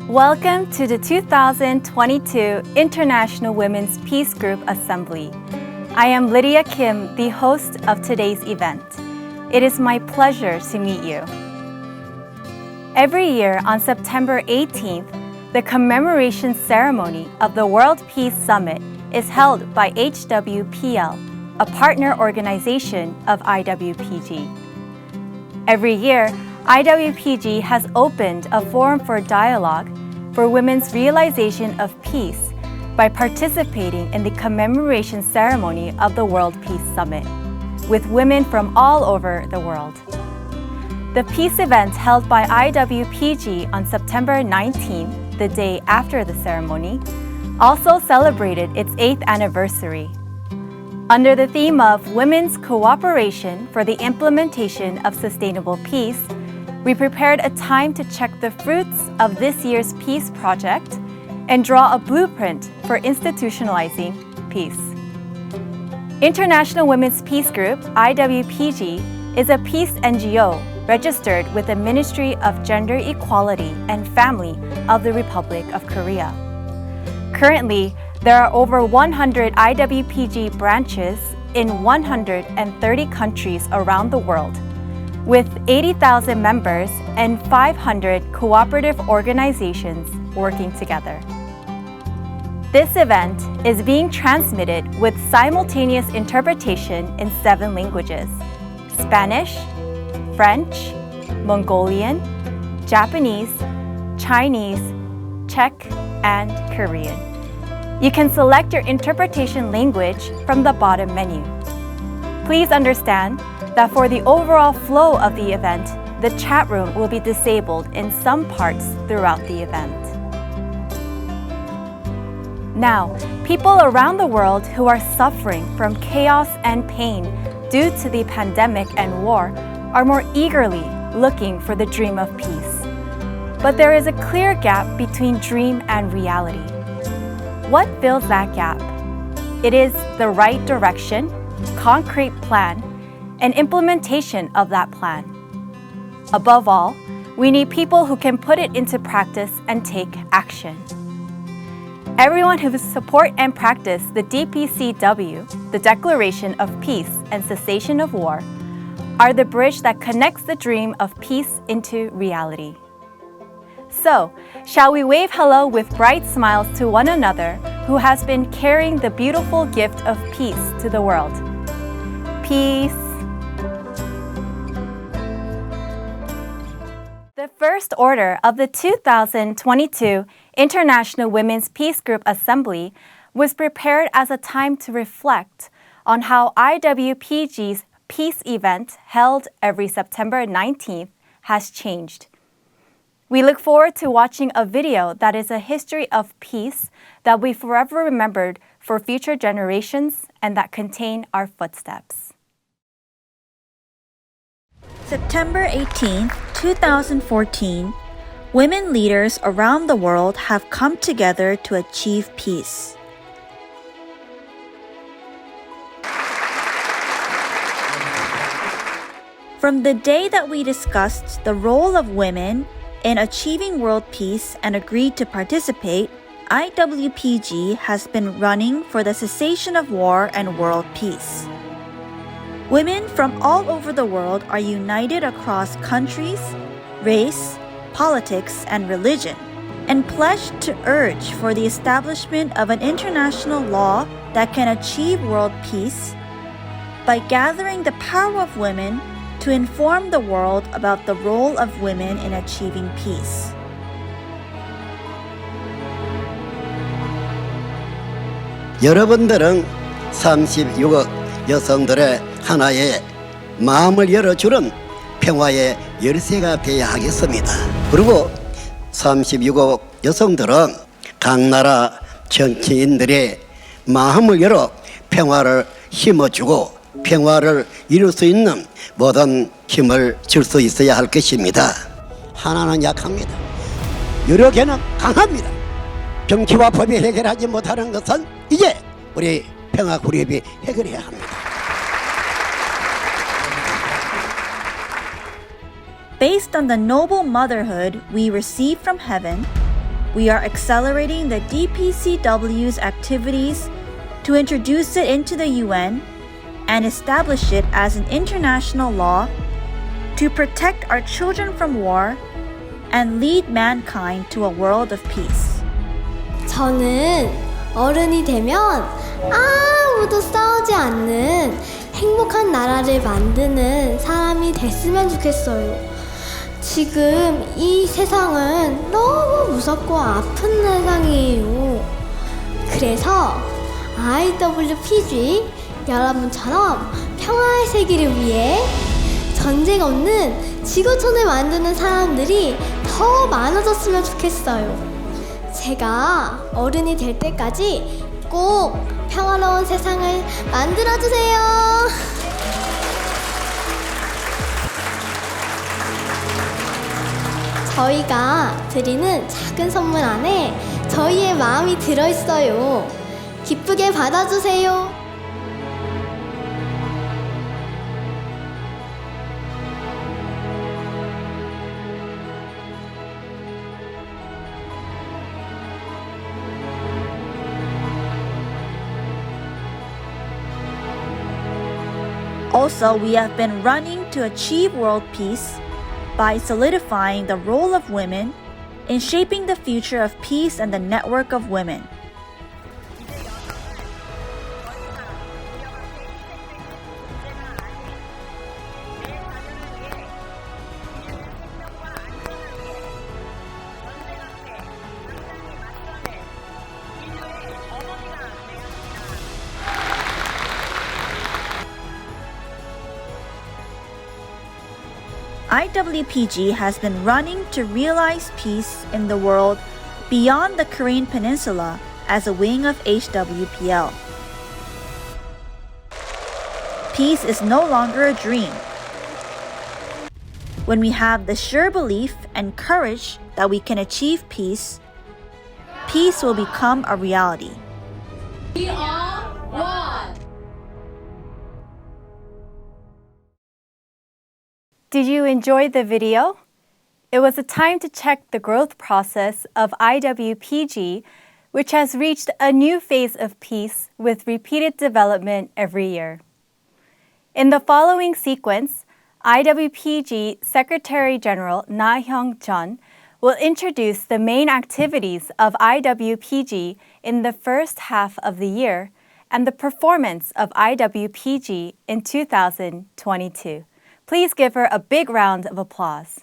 Welcome to the 2022 International Women's Peace Group Assembly. I am Lydia Kim, the host of today's event. It is my pleasure to meet you. Every year on September 18th, the commemoration ceremony of the World Peace Summit is held by IWPL, a partner organization of IWPG. Every year, IWPG has opened a forum for dialogue for women's realization of peace by participating in the commemoration ceremony of the World Peace Summit with women from all over the world. The peace event held by IWPG on September 19th, the day after the ceremony, also celebrated its 8th anniversary. Under the theme of Women's Cooperation for the Implementation of Sustainable Peace, we prepared a time to check the fruits of this year's peace project and draw a blueprint for institutionalizing peace. International Women's Peace Group, IWPG, is a peace NGO registered with the Ministry of Gender Equality and Family of the Republic of Korea. Currently, there are over 100 IWPG branches in 130 countries around the world, with 80,000 members and 500 cooperative organizations working together. This event is being transmitted with simultaneous interpretation in 7 languages: Spanish, French, Mongolian, Japanese, Chinese, Czech, and Korean. You can select your interpretation language from the bottom menu. Please understand that for the overall flow of the event, the chat room will be disabled in some parts throughout the event. Now, people around the world who are suffering from chaos and pain due to the pandemic and war are more eagerly looking for the dream of peace. But there is a clear gap between dream and reality. What fills that gap? It is the right direction, concrete plan, and implementation of that plan. Above all, we need people who can put it into practice and take action. Everyone who support and practice the DPCW, the Declaration of Peace and Cessation of War, are the bridge that connects the dream of peace into reality. So, shall we wave hello with bright smiles to one another who has been carrying the beautiful gift of peace to the world? Peace. The first order of the 2022 International Women's Peace Group Assembly was prepared as a time to reflect on how IWPG's peace event held every September 19th has changed. We look forward to watching a video that is a history of peace that we forever remembered for future generations and that contain our footsteps. September 18, 2014, women leaders around the world have come together to achieve peace. From the day that we discussed the role of women in achieving world peace and agreed to participate, IWPG has been running for the cessation of war and world peace. Women from all over the world are united across countries, race, politics, and religion, and pledged to urge for the establishment of an international law that can achieve world peace by gathering the power of women to inform the world about the role of women in achieving peace. 여러분들은 36억 여성들의 하나의 마음을 열어주는 평화의 열쇠가 되어야 하겠습니다. 그리고 36억 여성들은 각 나라 정치인들의 마음을 열어 평화를 심어주고 평화를 이룰 수 있는 모든 힘을 줄 수 있어야 할 것입니다. 하나는 약합니다. 여러 개는 강합니다. 정치와 법이 해결하지 못하는 것은 이제 우리 평화 그룹이 해결해야 합니다. Based on the noble motherhood we receive from heaven, we are accelerating the DPCW's activities to introduce it into the UN and establish it as an international law to protect our children from war and lead mankind to a world of peace. 저는 어른이 되면 아무도 싸우지 않는 행복한 나라를 만드는 사람이 됐으면 좋겠어요. 지금 이 세상은 너무 무섭고 아픈 세상이에요. 그래서 IWPG 여러분처럼 평화의 세계를 위해 전쟁 없는 지구촌을 만드는 사람들이 더 많아졌으면 좋겠어요. 제가 어른이 될 때까지 꼭 평화로운 세상을 만들어주세요. 저희가 드리는 작은 선물 안에 저희의 마음이 들어있어요. 기쁘게 받아주세요. Also, we have been running to achieve world peace by solidifying the role of women in shaping the future of peace and the network of women. IWPG has been running to realize peace in the world beyond the Korean Peninsula as a wing of HWPL. Peace is no longer a dream. When we have the sure belief and courage that we can achieve peace, peace will become a reality. We are one. Did you enjoy the video? It was a time to check the growth process of IWPG, which has reached a new phase of peace with repeated development every year. In the following sequence, IWPG Secretary General Na Hyung-jeon will introduce the main activities of IWPG in the first half of the year and the performance of IWPG in 2022. Please give her a big round of applause.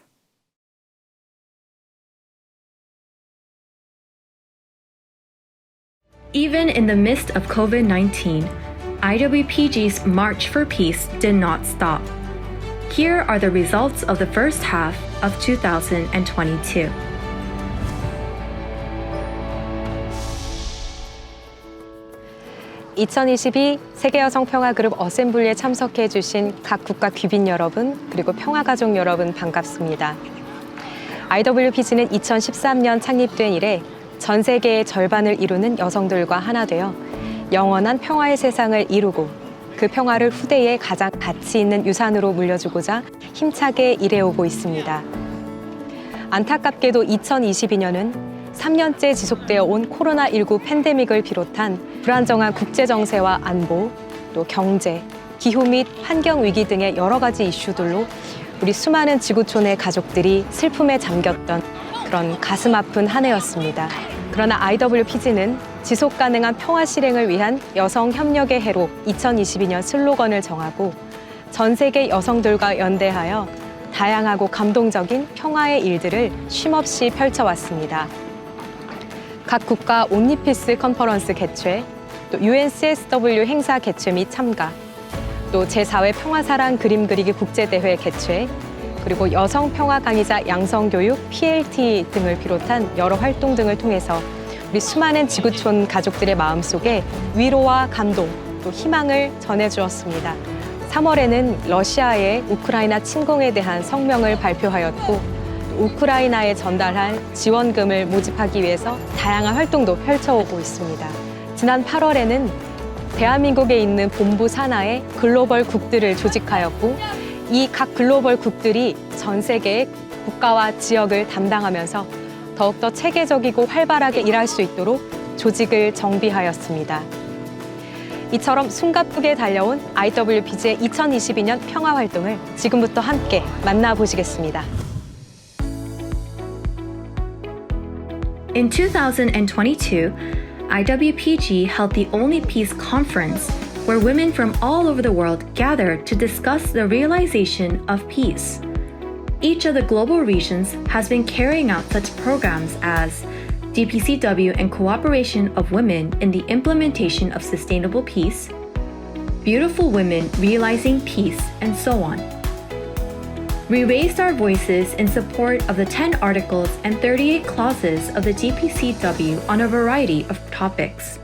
Even in the midst of COVID-19, IWPG's March for Peace did not stop. Here are the results of the first half of 2022. (2022) 세계여성평화그룹 어셈블리에 참석해 주신 각 국가 귀빈 여러분 그리고 평화가족 여러분 반갑습니다. IWPG는 2013년 창립된 이래 전 세계의 절반을 이루는 여성들과 하나 되어 영원한 평화의 세상을 이루고 그 평화를 후대에 가장 가치 있는 유산으로 물려주고자 힘차게 일해오고 있습니다. 안타깝게도 2022년은 3년째 지속되어 온 코로나19 팬데믹을 비롯한 불안정한 국제 정세와 안보, 또 경제, 기후 및 환경 위기 등의 여러 가지 이슈들로 우리 수많은 지구촌의 가족들이 슬픔에 잠겼던 그런 가슴 아픈 한 해였습니다. 그러나 IWPG는 지속 가능한 평화 실행을 위한 여성 협력의 해로 2022년 슬로건을 정하고 전 세계 여성들과 연대하여 다양하고 감동적인 평화의 일들을 쉼없이 펼쳐왔습니다. 각 국가 옴니피스 컨퍼런스 개최, 또 UNCSW 행사 개최 및 참가, 또 제4회 평화사랑 그림 그리기 국제대회 개최, 그리고 여성 평화 강의자 양성교육, PLT 등을 비롯한 여러 활동 등을 통해서 우리 수많은 지구촌 가족들의 마음속에 위로와 감동, 또 희망을 전해주었습니다. 3월에는 러시아의 우크라이나 침공에 대한 성명을 발표하였고 우크라이나에 전달할 지원금을 모집하기 위해서 다양한 활동도 펼쳐오고 있습니다. 지난 8월에는 대한민국에 있는 본부 산하에 글로벌 국들을 조직하였고 이 각 글로벌 국들이 전 세계의 국가와 지역을 담당하면서 더욱더 체계적이고 활발하게 일할 수 있도록 조직을 정비하였습니다. 이처럼 숨가쁘게 달려온 IWPG의 2022년 평화 활동을 지금부터 함께 만나보시겠습니다. In 2022, IWPG held the only peace conference where women from all over the world gathered to discuss the realization of peace. Each of the global regions has been carrying out such programs as DPCW and cooperation of women in the implementation of sustainable peace, beautiful women realizing peace, and so on. We raised our voices in support of the 10 articles and 38 clauses of the DPCW on a variety of topics.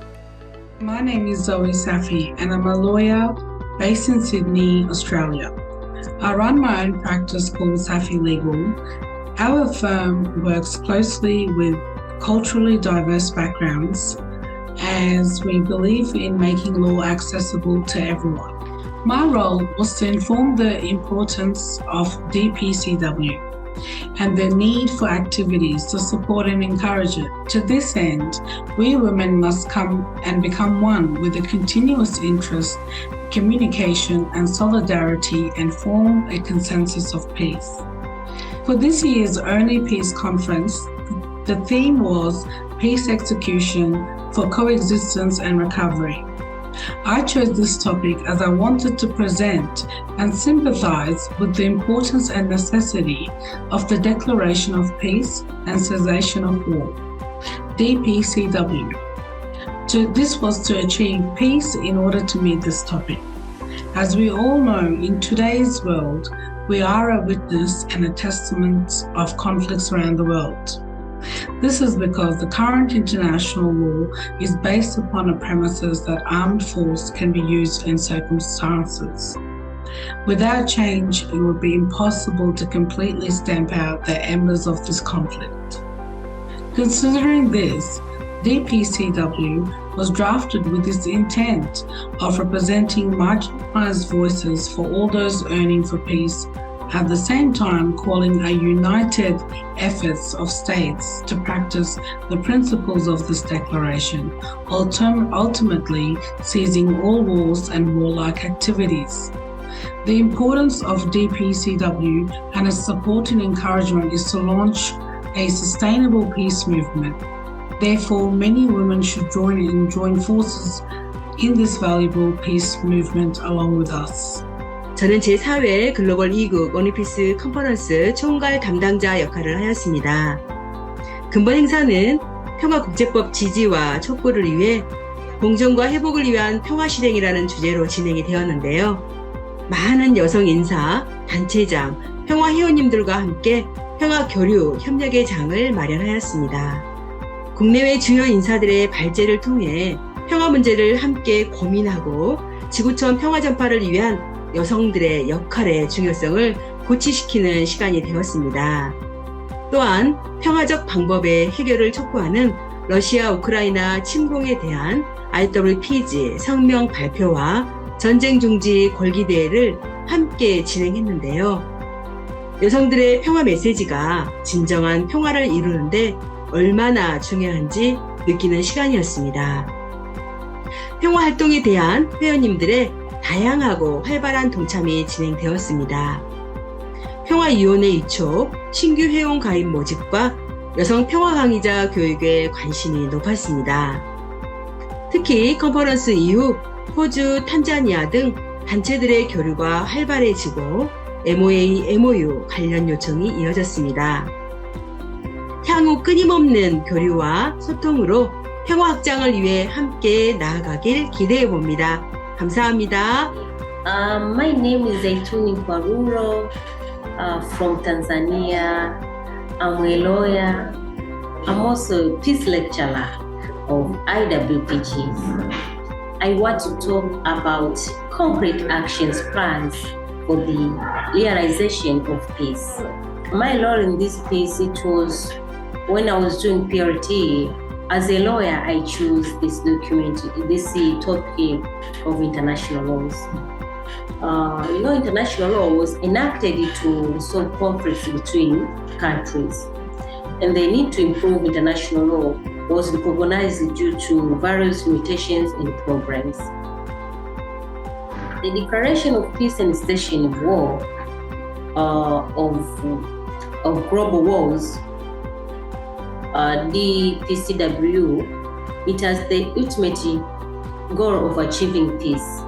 My name is Zoe Safi and I'm a lawyer based in Sydney, Australia. I run my own practice called Safi Legal. Our firm works closely with culturally diverse backgrounds as we believe in making law accessible to everyone. My role was to inform the importance of DPCW and the need for activities to support and encourage it. To this end, we women must come and become one with a continuous interest, communication and solidarity and form a consensus of peace. For this year's Only Peace Conference, the theme was Peace Execution for Coexistence and Recovery. I chose this topic as I wanted to present and sympathize with the importance and necessity of the Declaration of Peace and Cessation of War, DPCW. This was to achieve peace in order to meet this topic. As we all know, in today's world, we are a witness and a testament of conflicts around the world. This is because the current international law is based upon the premises that armed force can be used in circumstances. Without change, it would be impossible to completely stamp out the embers of this conflict. Considering this, DPCW was drafted with this intent of representing marginalized voices for all those yearning for peace, at the same time calling a united efforts of states to practice the principles of this declaration, ultimately ceasing all wars and warlike activities. The importance of DPCW and its support and encouragement is to launch a sustainable peace movement. Therefore, many women should join forces in this valuable peace movement along with us. 저는 제4회 글로벌 2국 오니피스 컨퍼런스 총괄 담당자 역할을 하였습니다. 근본 행사는 평화국제법 지지와 촉구를 위해 공정과 회복을 위한 평화실행이라는 주제로 진행이 되었는데요. 많은 여성 인사, 단체장, 평화회원님들과 함께 평화교류, 협력의 장을 마련하였습니다. 국내외 주요 인사들의 발제를 통해 평화 문제를 함께 고민하고 지구촌 평화 전파를 위한 여성들의 역할의 중요성을 고취시키는 시간이 되었습니다. 또한 평화적 방법의 해결을 촉구하는 러시아 우크라이나 침공에 대한 IWPG 성명 발표와 전쟁 중지 골기대회를 함께 진행했는데요. 여성들의 평화 메시지가 진정한 평화를 이루는데 얼마나 중요한지 느끼는 시간이었습니다. 평화 활동에 대한 회원님들의 다양하고 활발한 동참이 진행되었습니다. 평화위원회 이촉, 신규 회원 가입 모집과 여성 평화 강의자 교육에 관심이 높았습니다. 특히 컨퍼런스 이후 호주, 탄자니아 등 단체들의 교류가 활발해지고 MOA, MOU 관련 요청이 이어졌습니다. 향후 끊임없는 교류와 소통으로 평화 확장을 위해 함께 나아가길 기대해 봅니다. 감사합니다. My name is Zaituni Kwaruro from Tanzania. I'm a lawyer. I'm also a peace lecturer of IWPG. I want to talk about concrete actions plans for the realization of peace. My role in this piece, it was when I was doing PRT. As a lawyer, I choose this document, this topic of international laws. International law was enacted to resolve conflicts between countries. and the need to improve international law was recognized due to various limitations in programs. The Declaration of Peace and Cessation of War of Global Wars, DPCW, it has the ultimate goal of achieving peace.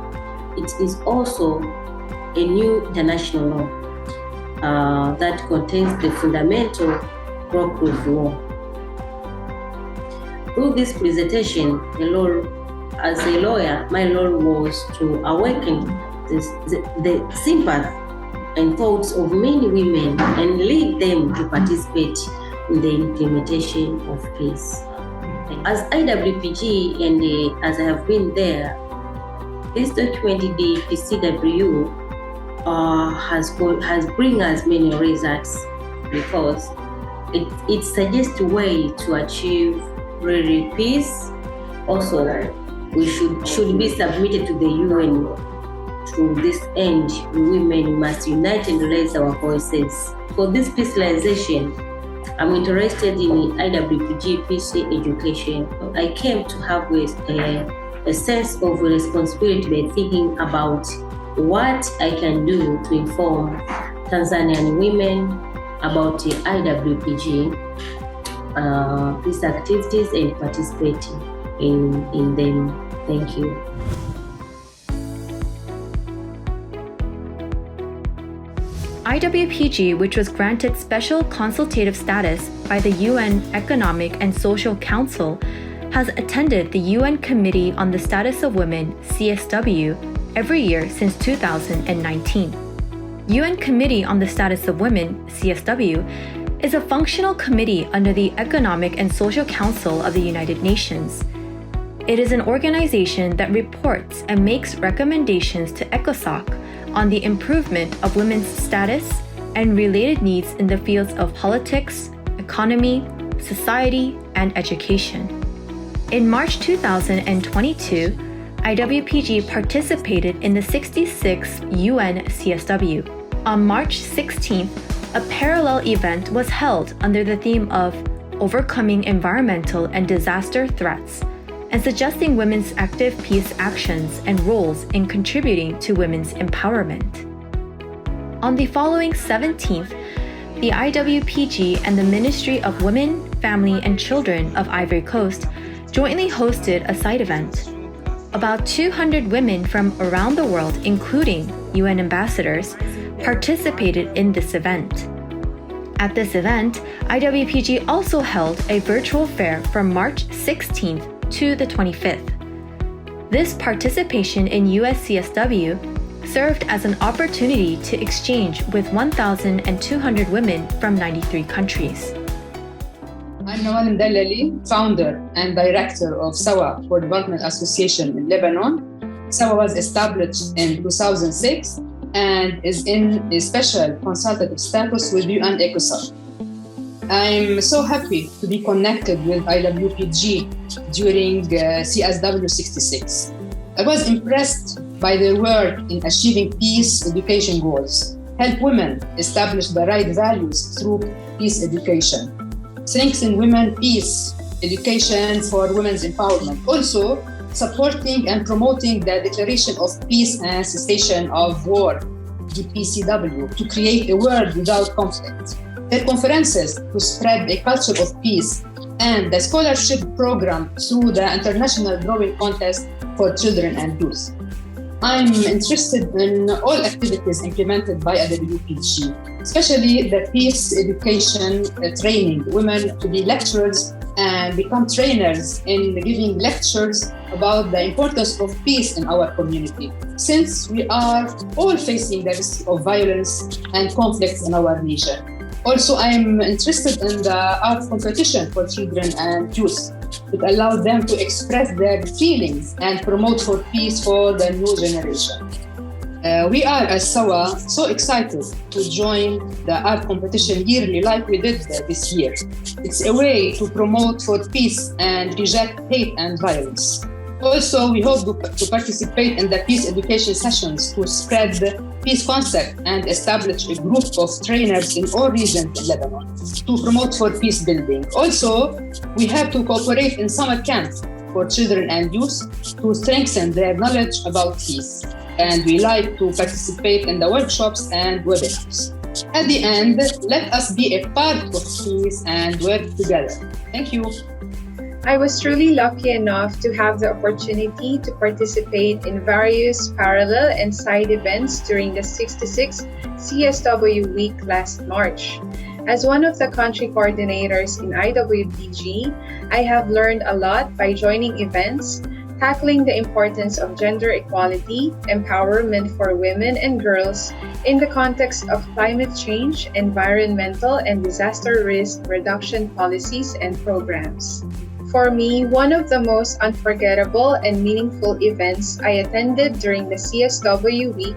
It is also a new international law that contains the fundamental block of law. Through this presentation, as a lawyer, my role was to awaken the sympathy and thoughts of many women and lead them to participate in the implementation of peace. As IWPG and as I have been there, this document, the PCW, has bring us many results because it suggests a way to achieve really peace. Also, we should be submitted to the UN. To this end, we women must unite and raise our voices. For this peaceization, I'm interested in IWPG peace education. I came to have a sense of responsibility by thinking about what I can do to inform Tanzanian women about the IWPG peace activities and participating in them. Thank you. IWPG, which was granted special consultative status by the UN Economic and Social Council, has attended the UN Committee on the Status of Women, CSW, every year since 2019. UN Committee on the Status of Women, CSW, is a functional committee under the Economic and Social Council of the United Nations. It is an organization that reports and makes recommendations to ECOSOC on the improvement of women's status and related needs in the fields of politics, economy, society, and education. In March 2022, IWPG participated in the 66th UN CSW. On March 16th, a parallel event was held under the theme of Overcoming Environmental and Disaster Threats and suggesting women's active peace actions and roles in contributing to women's empowerment. On the following 17th, the IWPG and the Ministry of Women, Family and Children of Ivory Coast jointly hosted a side event. About 200 women from around the world, including UN ambassadors, participated in this event. At this event, IWPG also held a virtual fair from March 16th to the 25th. This participation in USCSW served as an opportunity to exchange with 1,200 women from 93 countries. I'm Nawal Mdallali, founder and director of SAWA for Development Association in Lebanon. SAWA was established in 2006 and is in a special consultative status with UN ECOSOC. I'm so happy to be connected with IWPG during CSW 66. I was impressed by their work in achieving peace education goals, help women establish the right values through peace education, strengthen women peace education for women's empowerment, also supporting and promoting the Declaration of Peace and Cessation of War, DPCW, to create a world without conflict. Their conferences to spread a culture of peace, and the scholarship program through the International Drawing Contest for Children and Youth. I'm interested in all activities implemented by IWPG, especially the peace education training women to be lecturers and become trainers in giving lectures about the importance of peace in our community, since we are all facing the risk of violence and conflicts in our region. Also, I'm interested in the art competition for children and youth. It allows them to express their feelings and promote for peace for the new generation. We are, as SAWA, so excited to join the art competition yearly like we did this year. It's a way to promote for peace and reject hate and violence. Also, we hope to participate in the peace education sessions to spread peace concept and established a group of trainers in all regions in Lebanon to promote for peace building. Also, we have to cooperate in summer camps for children and youth to strengthen their knowledge about peace. And we like to participate in the workshops and webinars. At the end, let us be a part of peace and work together. Thank you. I was truly lucky enough to have the opportunity to participate in various parallel and side events during the 66th CSW week last March. As one of the country coordinators in IWPG, I have learned a lot by joining events, tackling the importance of gender equality, empowerment for women and girls in the context of climate change, environmental and disaster risk reduction policies and programs. For me, one of the most unforgettable and meaningful events I attended during the CSW week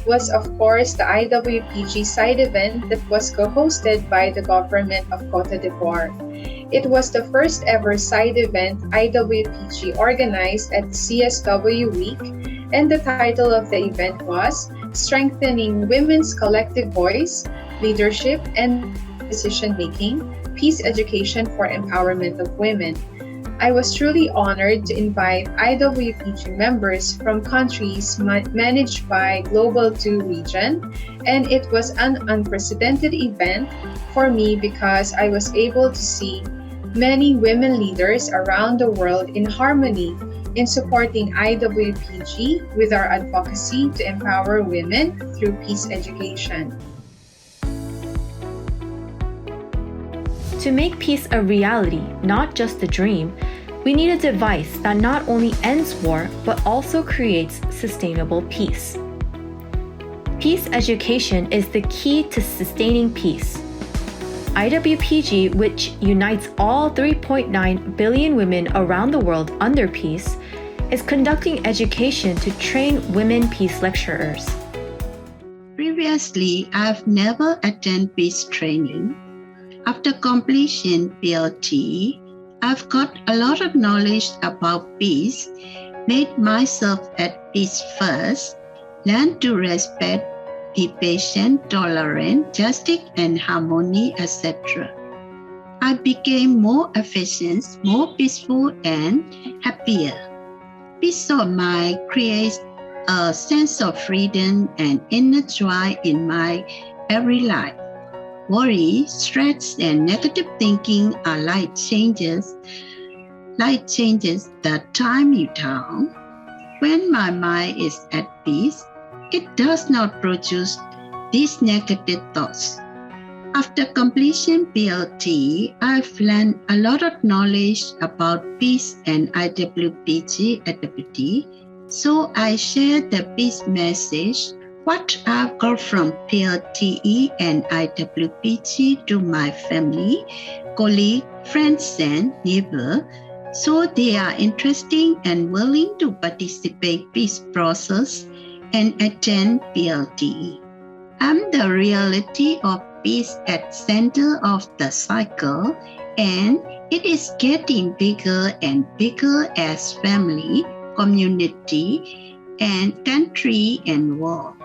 was, of course, the IWPG side event that was co-hosted by the government of Cote d'Ivoire. It was the first ever side event IWPG organized at the CSW week, and the title of the event was Strengthening Women's Collective Voice, Leadership and Decision-Making, Peace Education for Empowerment of Women. I was truly honored to invite IWPG members from countries managed by Global 2 region, and it was an unprecedented event for me because I was able to see many women leaders around the world in harmony in supporting IWPG with our advocacy to empower women through peace education. To make peace a reality, not just a dream, we need a device that not only ends war, but also creates sustainable peace. Peace education is the key to sustaining peace. IWPG, which unites all 3.9 billion women around the world under peace, is conducting education to train women peace lecturers. Previously, I've never attended peace training. After completion PLT, I've got a lot of knowledge about peace, made myself at peace first, learned to respect, be patient, tolerant, justice and harmony, etc. I became more efficient, more peaceful and happier. Peace of mind creates a sense of freedom and inner joy in my every life. Worry, stress, and negative thinking are light changes that time you down. When my mind is at peace, it does not produce these negative thoughts. After completion PLT, I've learned a lot of knowledge about peace and IWPG activity, so I share the peace message what I've got from PLTE and IWPG to my family, colleagues, friends, and neighbors, so they are interested and willing to participate peace process and attend PLTE. I'm the reality of peace at center of the cycle, and it is getting bigger and bigger as family, community, and country and world.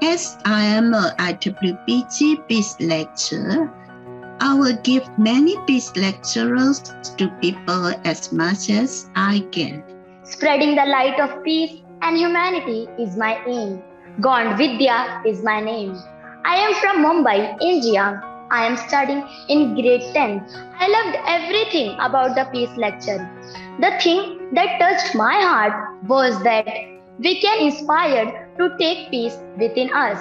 As I am a IWPG peace lecturer, I will give many peace lectures to people as much as I can. Spreading the light of peace and humanity is my aim. Gond Vidya is my name. I am from Mumbai, India. I am studying in grade 10. I loved everything about the peace lecture. The thing that touched my heart was that we can inspire to take peace within us.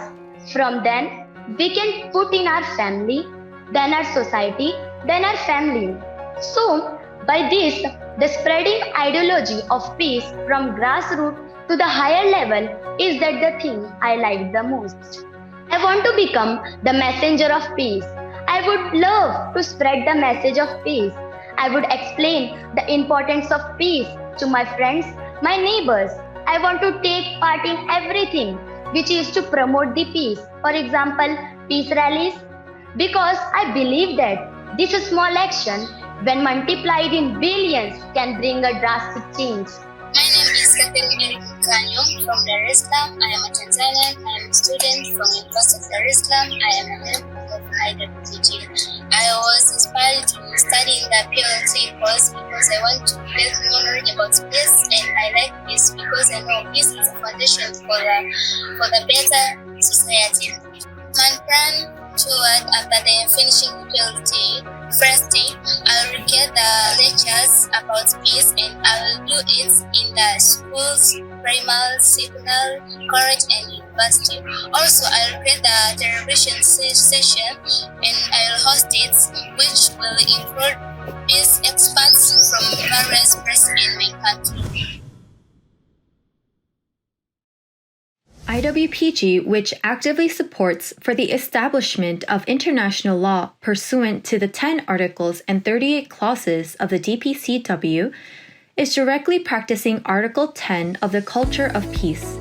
From then, we can put in our family, then our society, then our family. So, by this, the spreading ideology of peace from grassroots to the higher level is that the thing I like the most. I want to become the messenger of peace. I would love to spread the message of peace. I would explain the importance of peace to my friends, my neighbors. I want to take part in everything which is to promote the peace. For example, peace rallies. Because I believe that this small action, when multiplied in billions, can bring a drastic change. My name is from Dar es Salaam. I am a Tanzanian. I am a student from University of Dar es Salaam. I am a member of IWPG. I was inspired to study the PLT course because I want to get more about peace, and I like peace because I know peace is a foundation for the better society. My plan toward after the finishing PLT, first day, I will get the lectures about peace, and I will do it in the schools, primary, secondary, college, and university. Also, I will get the television session, and I will host it, which will include peace experts from various places in my country. IWPG, which actively supports for the establishment of international law pursuant to the 10 articles and 38 clauses of the DPCW, is directly practicing Article 10 of the Culture of Peace.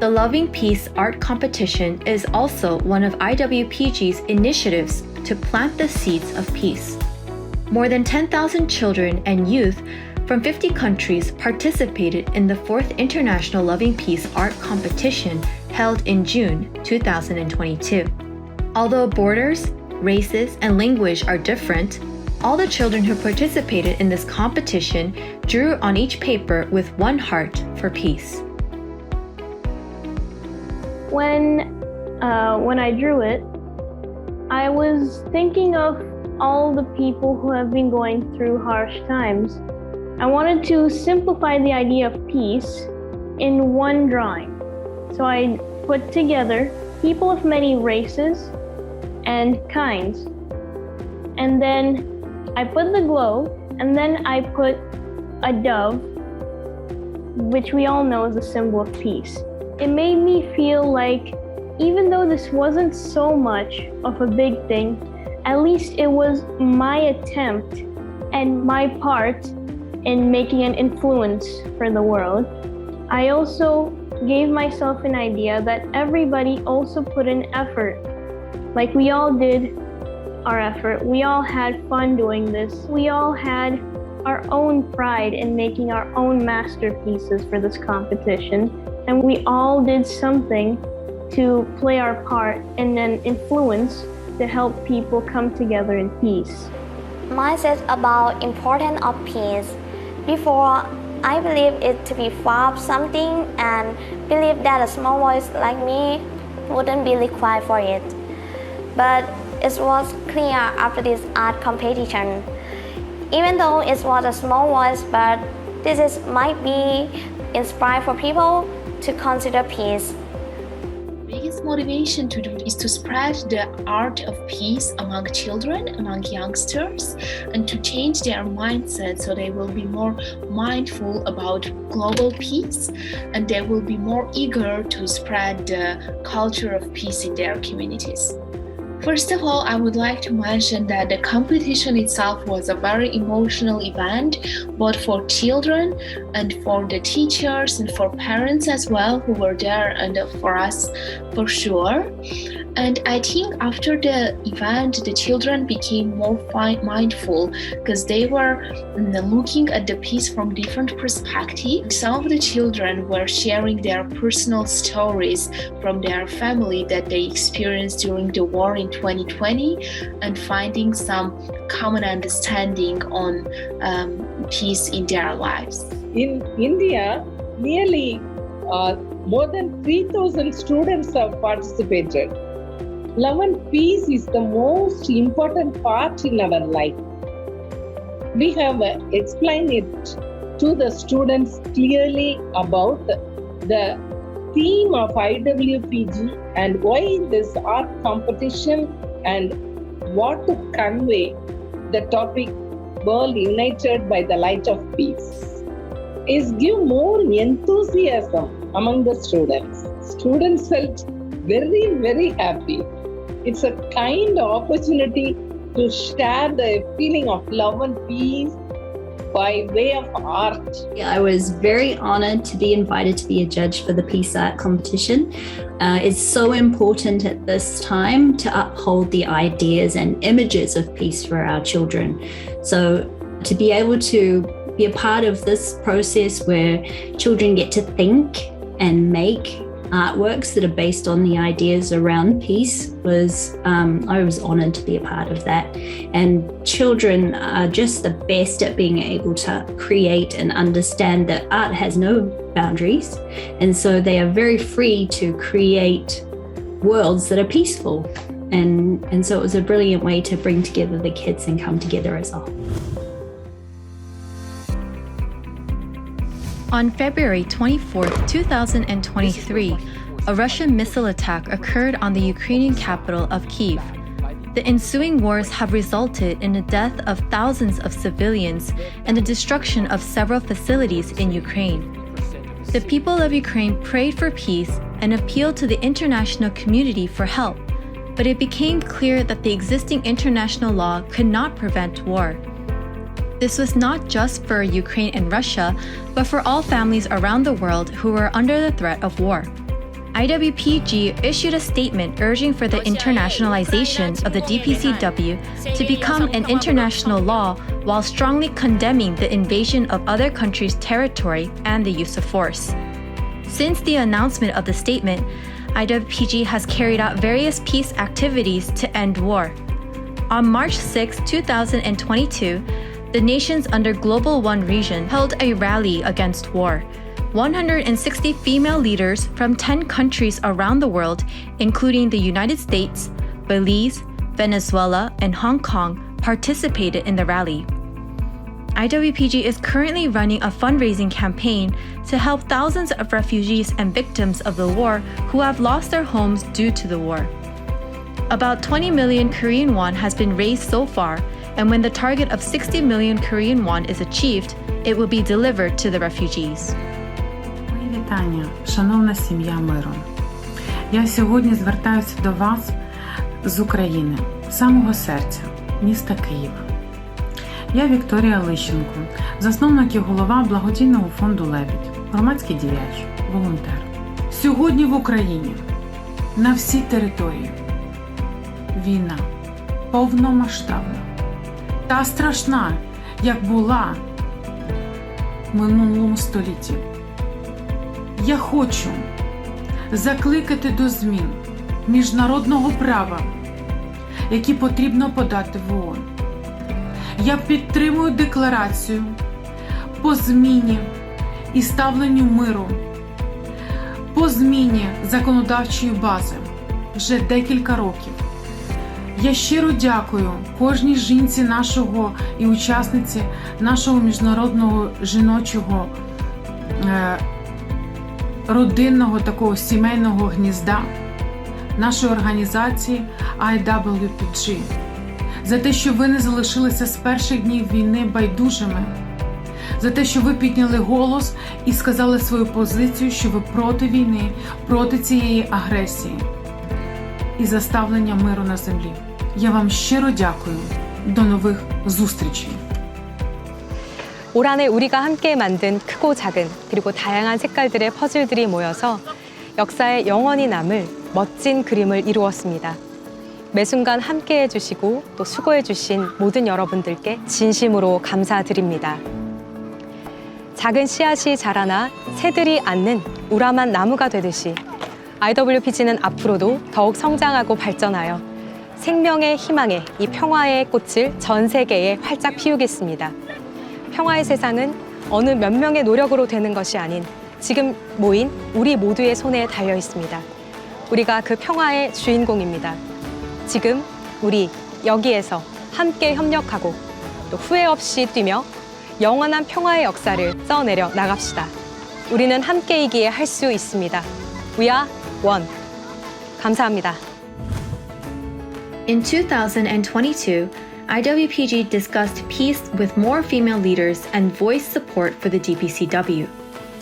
The Loving Peace Art Competition is also one of IWPG's initiatives to plant the seeds of peace. More than 10,000 children and youth from 50 countries participated in the 4th International Loving Peace Art Competition held in June 2022. Although borders, races, and language are different, all the children who participated in this competition drew on each paper with one heart for peace. When I drew it, I was thinking of all the people who have been going through harsh times. I wanted to simplify the idea of peace in one drawing. So I put together people of many races and kinds. And then I put the globe, and then I put a dove, which we all know is a symbol of peace. It made me feel like even though this wasn't so much of a big thing, at least it was my attempt and my part in making an influence for the world. I also gave myself an idea that everybody also put in effort. Like we all did our effort. We all had fun doing this. We all had our own pride in making our own masterpieces for this competition. And we all did something to play our part in an influence to help people come together in peace. Mine says about importance of peace. Before, I believed it to be far of something and believed that a small voice like me wouldn't be required for it. But it was clear after this art competition. Even though it was a small voice, but might be inspired for people to consider peace. Biggest motivation to do is to spread the art of peace among children, among youngsters, and to change their mindset so they will be more mindful about global peace, and they will be more eager to spread the culture of peace in their communities. First of all, I would like to mention that the competition itself was a very emotional event, both for children and for the teachers and for parents as well who were there, and for us for sure. And I think after the event, the children became more mindful because they were looking at the piece from different perspectives. Some of the children were sharing their personal stories from their family that they experienced during the war in 2020 and finding some common understanding on peace in their lives. In India, nearly more than 3,000 students have participated. Love and peace is the most important part in our life. We have explained it to the students clearly about the theme of IWPG and why this art competition and what to convey the topic World United by the Light of Peace is give more enthusiasm among the students. Students felt very, very happy. It's a kind of opportunity to share the feeling of love and peace by way of art. I was very honored to be invited to be a judge for the Peace Art competition. It's so important at this time to uphold the ideas and images of peace for our children. So to be able to be a part of this process where children get to think and make artworks that are based on the ideas around peace was, I was honored to be a part of that. And children are just the best at being able to create and understand that art has no boundaries. And so they are very free to create worlds that are peaceful. And so it was a brilliant way to bring together the kids and come together as a whole. On February 24, 2023, a Russian missile attack occurred on the Ukrainian capital of Kyiv. The ensuing wars have resulted in the death of thousands of civilians and the destruction of several facilities in Ukraine. The people of Ukraine prayed for peace and appealed to the international community for help, but it became clear that the existing international law could not prevent war. This was not just for Ukraine and Russia, but for all families around the world who were under the threat of war. IWPG issued a statement urging for the internationalization of the DPCW to become an international law while strongly condemning the invasion of other countries' territory and the use of force. Since the announcement of the statement, IWPG has carried out various peace activities to end war. On March 6, 2022, the nations under Global One region held a rally against war. 160 female leaders from 10 countries around the world, including the United States, Belize, Venezuela, and Hong Kong, participated in the rally. IWPG is currently running a fundraising campaign to help thousands of refugees and victims of the war who have lost their homes due to the war. About 20 million Korean won has been raised so far, and when the target of 60 million Korean won is achieved, it will be delivered to the refugees. Мої вітання, шановна сім'я миру. Я сьогодні звертаюся до вас з України, самого серця, міста Києва. Я Вікторія Лищенко, засновник і голова благодійного фонду «Лебідь», громадський діяч, волонтер. Сьогодні в Україні на всій території війна повномасштабна. Та страшна, як була в минулому столітті. Я хочу закликати до змін міжнародного права, які потрібно подати в ООН. Я підтримую декларацію по зміні і ставленню миру, по зміні законодавчої бази вже декілька років. Я щиро дякую кожній жінці нашого і учасниці нашого міжнародного жіночого родинного такого сімейного гнізда, нашої організації IWPG, за те, що ви не залишилися з перших днів війни байдужими, за те, що ви підняли голос і сказали свою позицію, що ви проти війни, проти цієї агресії і за ставлення миру на землі. Я вам щиро дякую. До нових зустрічей. 올 한해 우리가 함께 만든 크고 작은 그리고 다양한 색깔들의 퍼즐들이 모여서 역사에 영원히 남을 멋진 그림을 이루었습니다. 매 순간 함께 해주시고 또 수고해주신 모든 여러분들께 진심으로 감사드립니다. 작은 씨앗이 자라나 새들이 앉는 우람한 나무가 되듯이 IWPG는 앞으로도 더욱 성장하고 발전하여 생명의 희망의 이 평화의 꽃을 전 세계에 활짝 피우겠습니다. 평화의 세상은 어느 몇 명의 노력으로 되는 것이 아닌 지금 모인 우리 모두의 손에 달려 있습니다. 우리가 그 평화의 주인공입니다. 지금 우리 여기에서 함께 협력하고 또 후회 없이 뛰며 영원한 평화의 역사를 써내려 나갑시다. 우리는 함께이기에 할 수 있습니다. We are one. 감사합니다. In 2022, IWPG discussed peace with more female leaders and voiced support for the DPCW.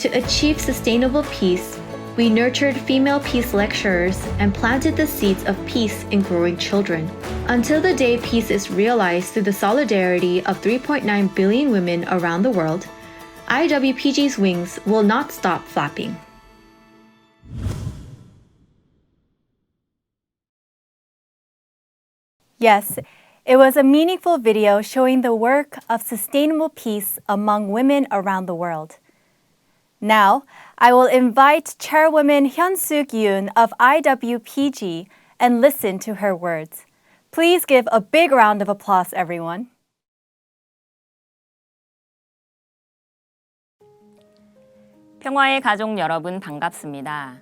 To achieve sustainable peace, we nurtured female peace lecturers and planted the seeds of peace in growing children. Until the day peace is realized through the solidarity of 3.9 billion women around the world, IWPG's wings will not stop flapping. Yes, It was a meaningful video showing the work of sustainable peace among women around the world. Now, I will invite Chairwoman Hyun Sook Yoon of IWPG and listen to her words. Please give a big round of applause, everyone. 평화의 가족 여러분 반갑습니다.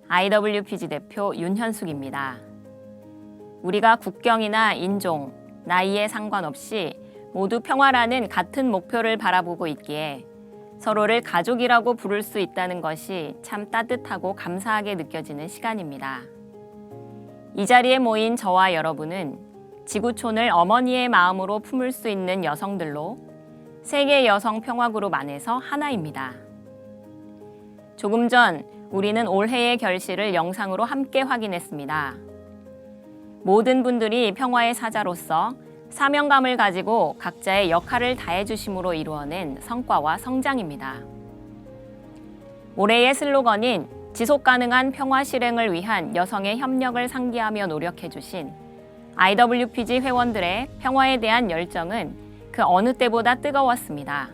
IWPG 대표 윤현숙입니다. 우리가 국경이나 인종, 나이에 상관없이 모두 평화라는 같은 목표를 바라보고 있기에 서로를 가족이라고 부를 수 있다는 것이 참 따뜻하고 감사하게 느껴지는 시간입니다. 이 자리에 모인 저와 여러분은 지구촌을 어머니의 마음으로 품을 수 있는 여성들로 세계 여성 평화 그룹 안에서 하나입니다. 조금 전 우리는 올해의 결실을 영상으로 함께 확인했습니다. 모든 분들이 평화의 사자로서 사명감을 가지고 각자의 역할을 다해주심으로 이루어낸 성과와 성장입니다. 올해의 슬로건인 지속가능한 평화 실행을 위한 여성의 협력을 상기하며 노력해주신 IWPG 회원들의 평화에 대한 열정은 그 어느 때보다 뜨거웠습니다.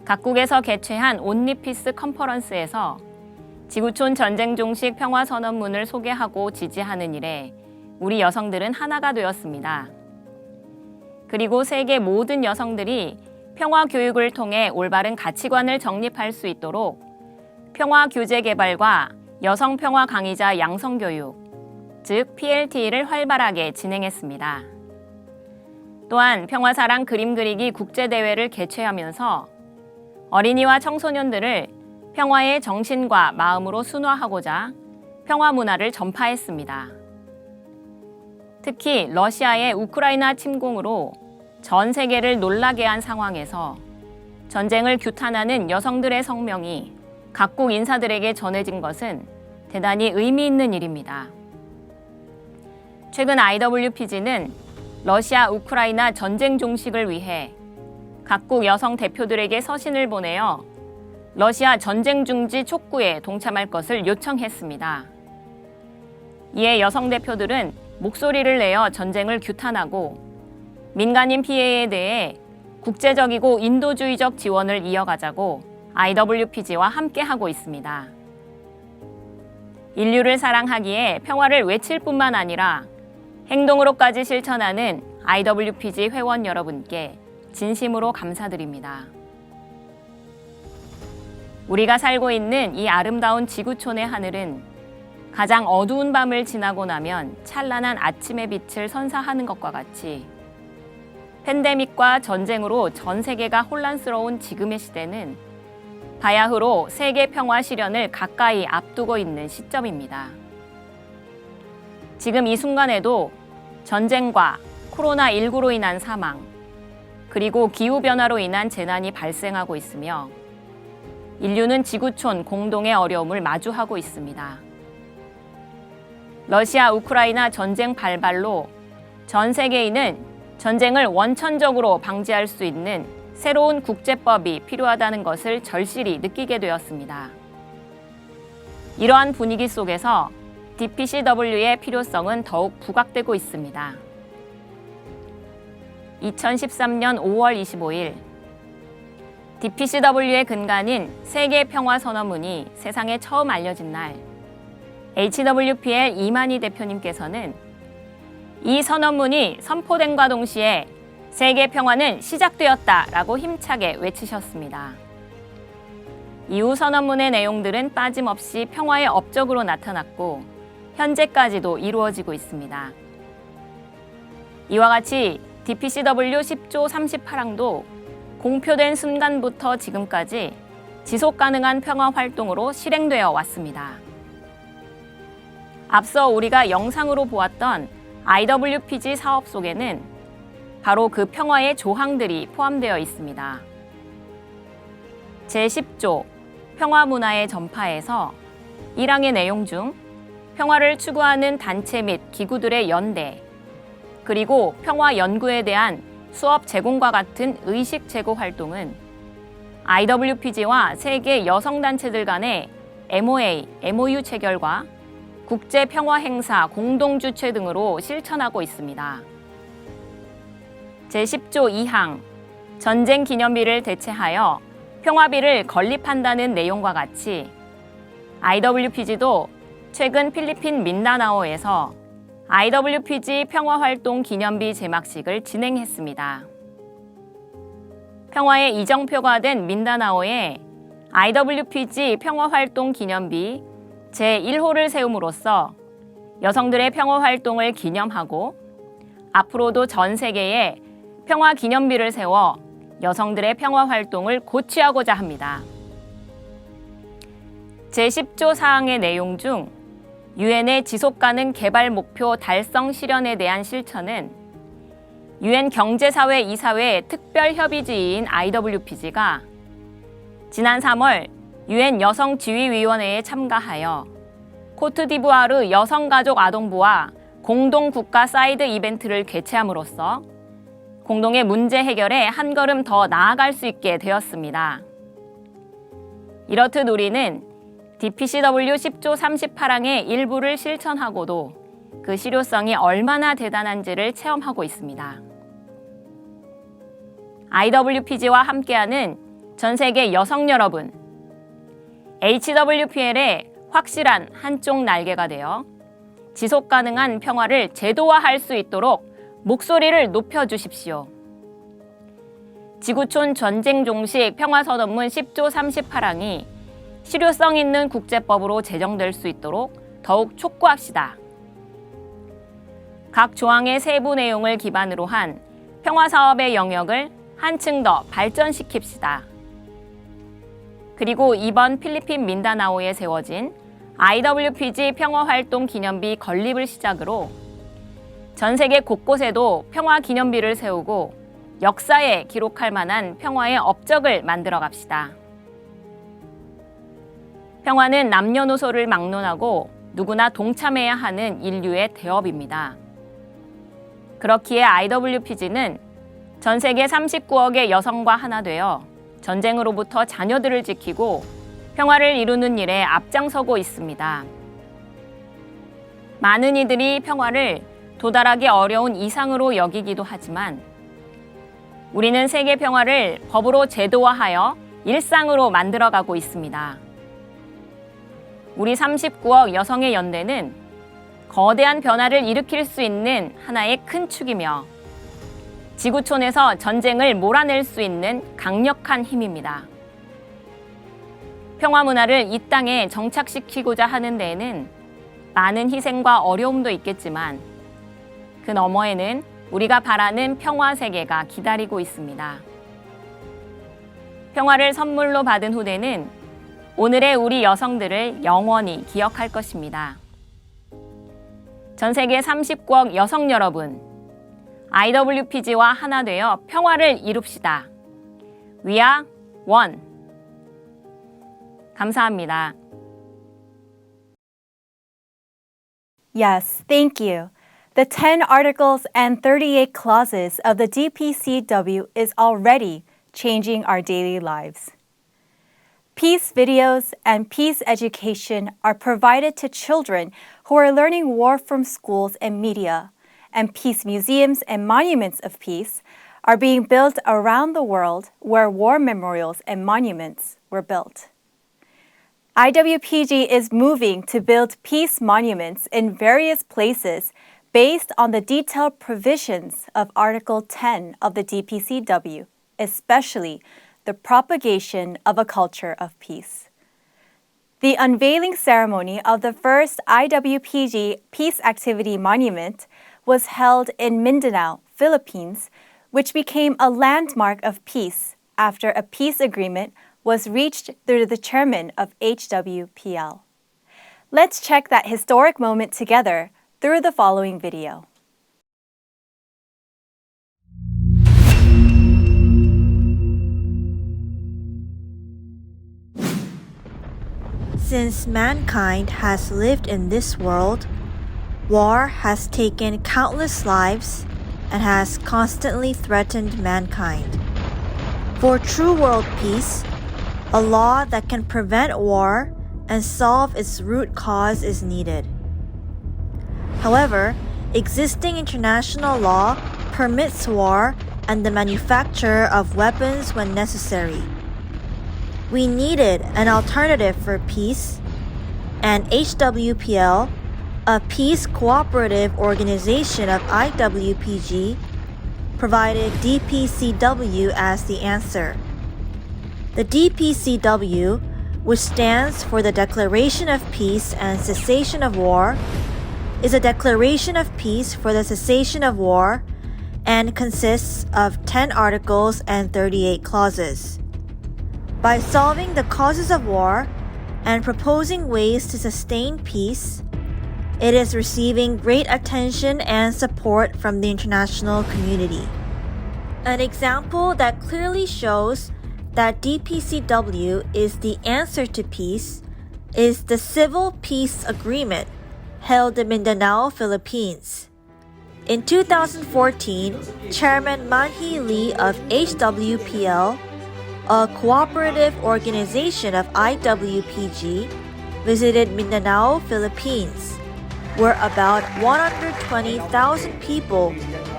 각국에서 개최한 온리 피스 컨퍼런스에서 지구촌 전쟁 종식 평화 선언문을 소개하고 지지하는 일에 우리 여성들은 하나가 되었습니다. 그리고 세계 모든 여성들이 평화 교육을 통해 올바른 가치관을 정립할 수 있도록 평화 교재 개발과 여성 평화 강의자 양성 교육, 즉 PLT를 활발하게 진행했습니다. 또한 평화사랑 그림 그리기 국제대회를 개최하면서 어린이와 청소년들을 평화의 정신과 마음으로 순화하고자 평화 문화를 전파했습니다. 특히 러시아의 우크라이나 침공으로 전 세계를 놀라게 한 상황에서 전쟁을 규탄하는 여성들의 성명이 각국 인사들에게 전해진 것은 대단히 의미 있는 일입니다. 최근 IWPG는 러시아 우크라이나 전쟁 종식을 위해 각국 여성 대표들에게 서신을 보내어 러시아 전쟁 중지 촉구에 동참할 것을 요청했습니다. 이에 여성 대표들은 목소리를 내어 전쟁을 규탄하고 민간인 피해에 대해 국제적이고 인도주의적 지원을 이어가자고 IWPG와 함께하고 있습니다. 인류를 사랑하기에 평화를 외칠 뿐만 아니라 행동으로까지 실천하는 IWPG 회원 여러분께 진심으로 감사드립니다. 우리가 살고 있는 이 아름다운 지구촌의 하늘은 가장 어두운 밤을 지나고 나면 찬란한 아침의 빛을 선사하는 것과 같이 팬데믹과 전쟁으로 전 세계가 혼란스러운 지금의 시대는 바야흐로 세계 평화 실현을 가까이 앞두고 있는 시점입니다. 지금 이 순간에도 전쟁과 코로나19로 인한 사망, 그리고 기후변화로 인한 재난이 발생하고 있으며 인류는 지구촌 공동의 어려움을 마주하고 있습니다. 러시아 우크라이나 전쟁 발발로 전 세계인은 전쟁을 원천적으로 방지할 수 있는 새로운 국제법이 필요하다는 것을 절실히 느끼게 되었습니다. 이러한 분위기 속에서 DPCW의 필요성은 더욱 부각되고 있습니다. 2013년 5월 25일 DPCW의 근간인 세계평화선언문이 세상에 처음 알려진 날 HWPL 이만희 대표님께서는 이 선언문이 선포된과 동시에 세계 평화는 시작되었다라고 힘차게 외치셨습니다. 이후 선언문의 내용들은 빠짐없이 평화의 업적으로 나타났고 현재까지도 이루어지고 있습니다. 이와 같이 DPCW 10조 38항도 공표된 순간부터 지금까지 지속가능한 평화 활동으로 실행되어 왔습니다. 앞서 우리가 영상으로 보았던 IWPG 사업 속에는 바로 그 평화의 조항들이 포함되어 있습니다. 제10조 평화 문화의 전파에서 1항의 내용 중 평화를 추구하는 단체 및 기구들의 연대, 그리고 평화 연구에 대한 수업 제공과 같은 의식 제고 활동은 IWPG와 세계 여성단체들 간의 MOA, MOU 체결과 국제 평화 행사 공동 주최 등으로 실천하고 있습니다. 제10조 2항 전쟁 기념비를 대체하여 평화비를 건립한다는 내용과 같이 IWPG도 최근 필리핀 민다나오에서 IWPG 평화활동 기념비 제막식을 진행했습니다. 평화의 이정표가 된 민다나오에 IWPG 평화활동 기념비 제1호를 세움으로써 여성들의 평화활동을 기념하고 앞으로도 전 세계에 평화 기념비를 세워 여성들의 평화활동을 고취하고자 합니다. 제10조 사항의 내용 중 유엔의 지속가능 개발 목표 달성 실현에 대한 실천은 유엔 경제사회 이사회 특별협의지인 IWPG가 지난 3월 유엔 여성지휘위원회에 참가하여 코트디부아르 여성가족아동부와 공동국가 사이드 이벤트를 개최함으로써 공동의 문제 해결에 한 걸음 더 나아갈 수 있게 되었습니다. 이렇듯 우리는 DPCW 10조 38항의 일부를 실천하고도 그 실효성이 얼마나 대단한지를 체험하고 있습니다. IWPG와 함께하는 전 세계 여성 여러분, HWPL의 확실한 한쪽 날개가 되어 지속 가능한 평화를 제도화할 수 있도록 목소리를 높여주십시오. 지구촌 전쟁 종식 평화선언문 10조 38항이 실효성 있는 국제법으로 제정될 수 있도록 더욱 촉구합시다. 각 조항의 세부 내용을 기반으로 한 평화사업의 영역을 한층 더 발전시킵시다. 그리고 이번 필리핀 민다나오에 세워진 IWPG 평화활동 기념비 건립을 시작으로 전 세계 곳곳에도 평화 기념비를 세우고 역사에 기록할 만한 평화의 업적을 만들어 갑시다. 평화는 남녀노소를 막론하고 누구나 동참해야 하는 인류의 대업입니다. 그렇기에 IWPG는 전 세계 39억의 여성과 하나 되어 전쟁으로부터 자녀들을 지키고 평화를 이루는 일에 앞장서고 있습니다. 많은 이들이 평화를 도달하기 어려운 이상으로 여기기도 하지만 우리는 세계 평화를 법으로 제도화하여 일상으로 만들어가고 있습니다. 우리 39억 여성의 연대는 거대한 변화를 일으킬 수 있는 하나의 큰 축이며 지구촌에서 전쟁을 몰아낼 수 있는 강력한 힘입니다. 평화 문화를 이 땅에 정착시키고자 하는 데에는 많은 희생과 어려움도 있겠지만 그 너머에는 우리가 바라는 평화 세계가 기다리고 있습니다. 평화를 선물로 받은 후대는 오늘의 우리 여성들을 영원히 기억할 것입니다. 전 세계 39억 여성 여러분, IWPG와 하나 되어 평화를 이룹시다. We are one. 감사합니다. Yes, thank you. The 10 articles and 38 clauses of the DPCW is already changing our daily lives. Peace videos and peace education are provided to children who are learning war from schools and media, and peace museums and monuments of peace are being built around the world where war memorials and monuments were built. IWPG is moving to build peace monuments in various places based on the detailed provisions of Article 10 of the DPCW, especially the propagation of a culture of peace. The unveiling ceremony of the first IWPG Peace Activity Monument was held in Mindanao, Philippines, which became a landmark of peace after a peace agreement was reached through the chairman of HWPL. Let's check that historic moment together through the following video. Since mankind has lived in this world, war has taken countless lives and has constantly threatened mankind. For true world peace, a law that can prevent war and solve its root cause is needed. However, existing international law permits war and the manufacture of weapons when necessary. We needed an alternative for peace, and HWPL, a peace cooperative organization of IWPG, provided DPCW as the answer. The DPCW, which stands for the Declaration of Peace and Cessation of War, is a declaration of peace for the cessation of war and consists of 10 articles and 38 clauses. By solving the causes of war and proposing ways to sustain peace, it is receiving great attention and support from the international community. An example that clearly shows that DPCW is the answer to peace is the Civil Peace Agreement held in Mindanao, Philippines. In 2014, Chairman Man-hee Lee of HWPL, a cooperative organization of IWPG, visited Mindanao, Philippines, where about 120,000 people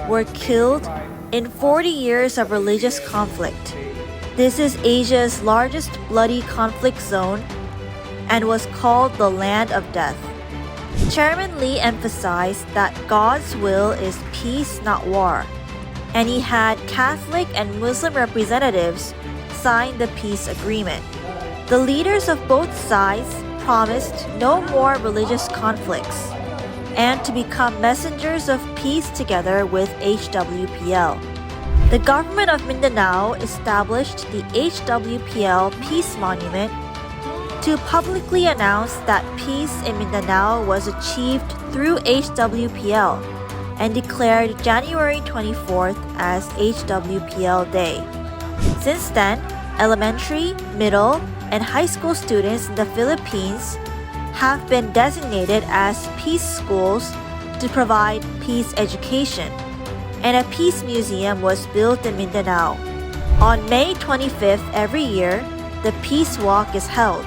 were killed in 40 years of religious conflict. This is Asia's largest bloody conflict zone and was called the Land of Death. Chairman Lee emphasized that God's will is peace, not war, and he had Catholic and Muslim representatives sign the peace agreement. The leaders of both sides promised no more religious conflicts and to become messengers of peace together with HWPL. The government of Mindanao established the HWPL Peace Monument to publicly announce that peace in Mindanao was achieved through HWPL and declared January 24th as HWPL Day. Since then, elementary, middle, and high school students in the Philippines have been designated as peace schools to provide peace education, and a peace museum was built in Mindanao. On May 25th every year, the Peace Walk is held.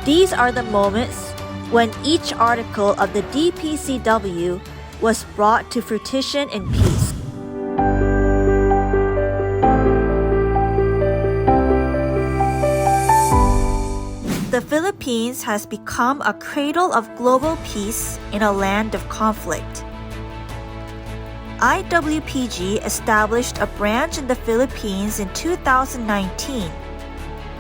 These are the moments when each article of the DPCW was brought to fruition in peace. The Philippines has become a cradle of global peace in a land of conflict. IWPG established a branch in the Philippines in 2019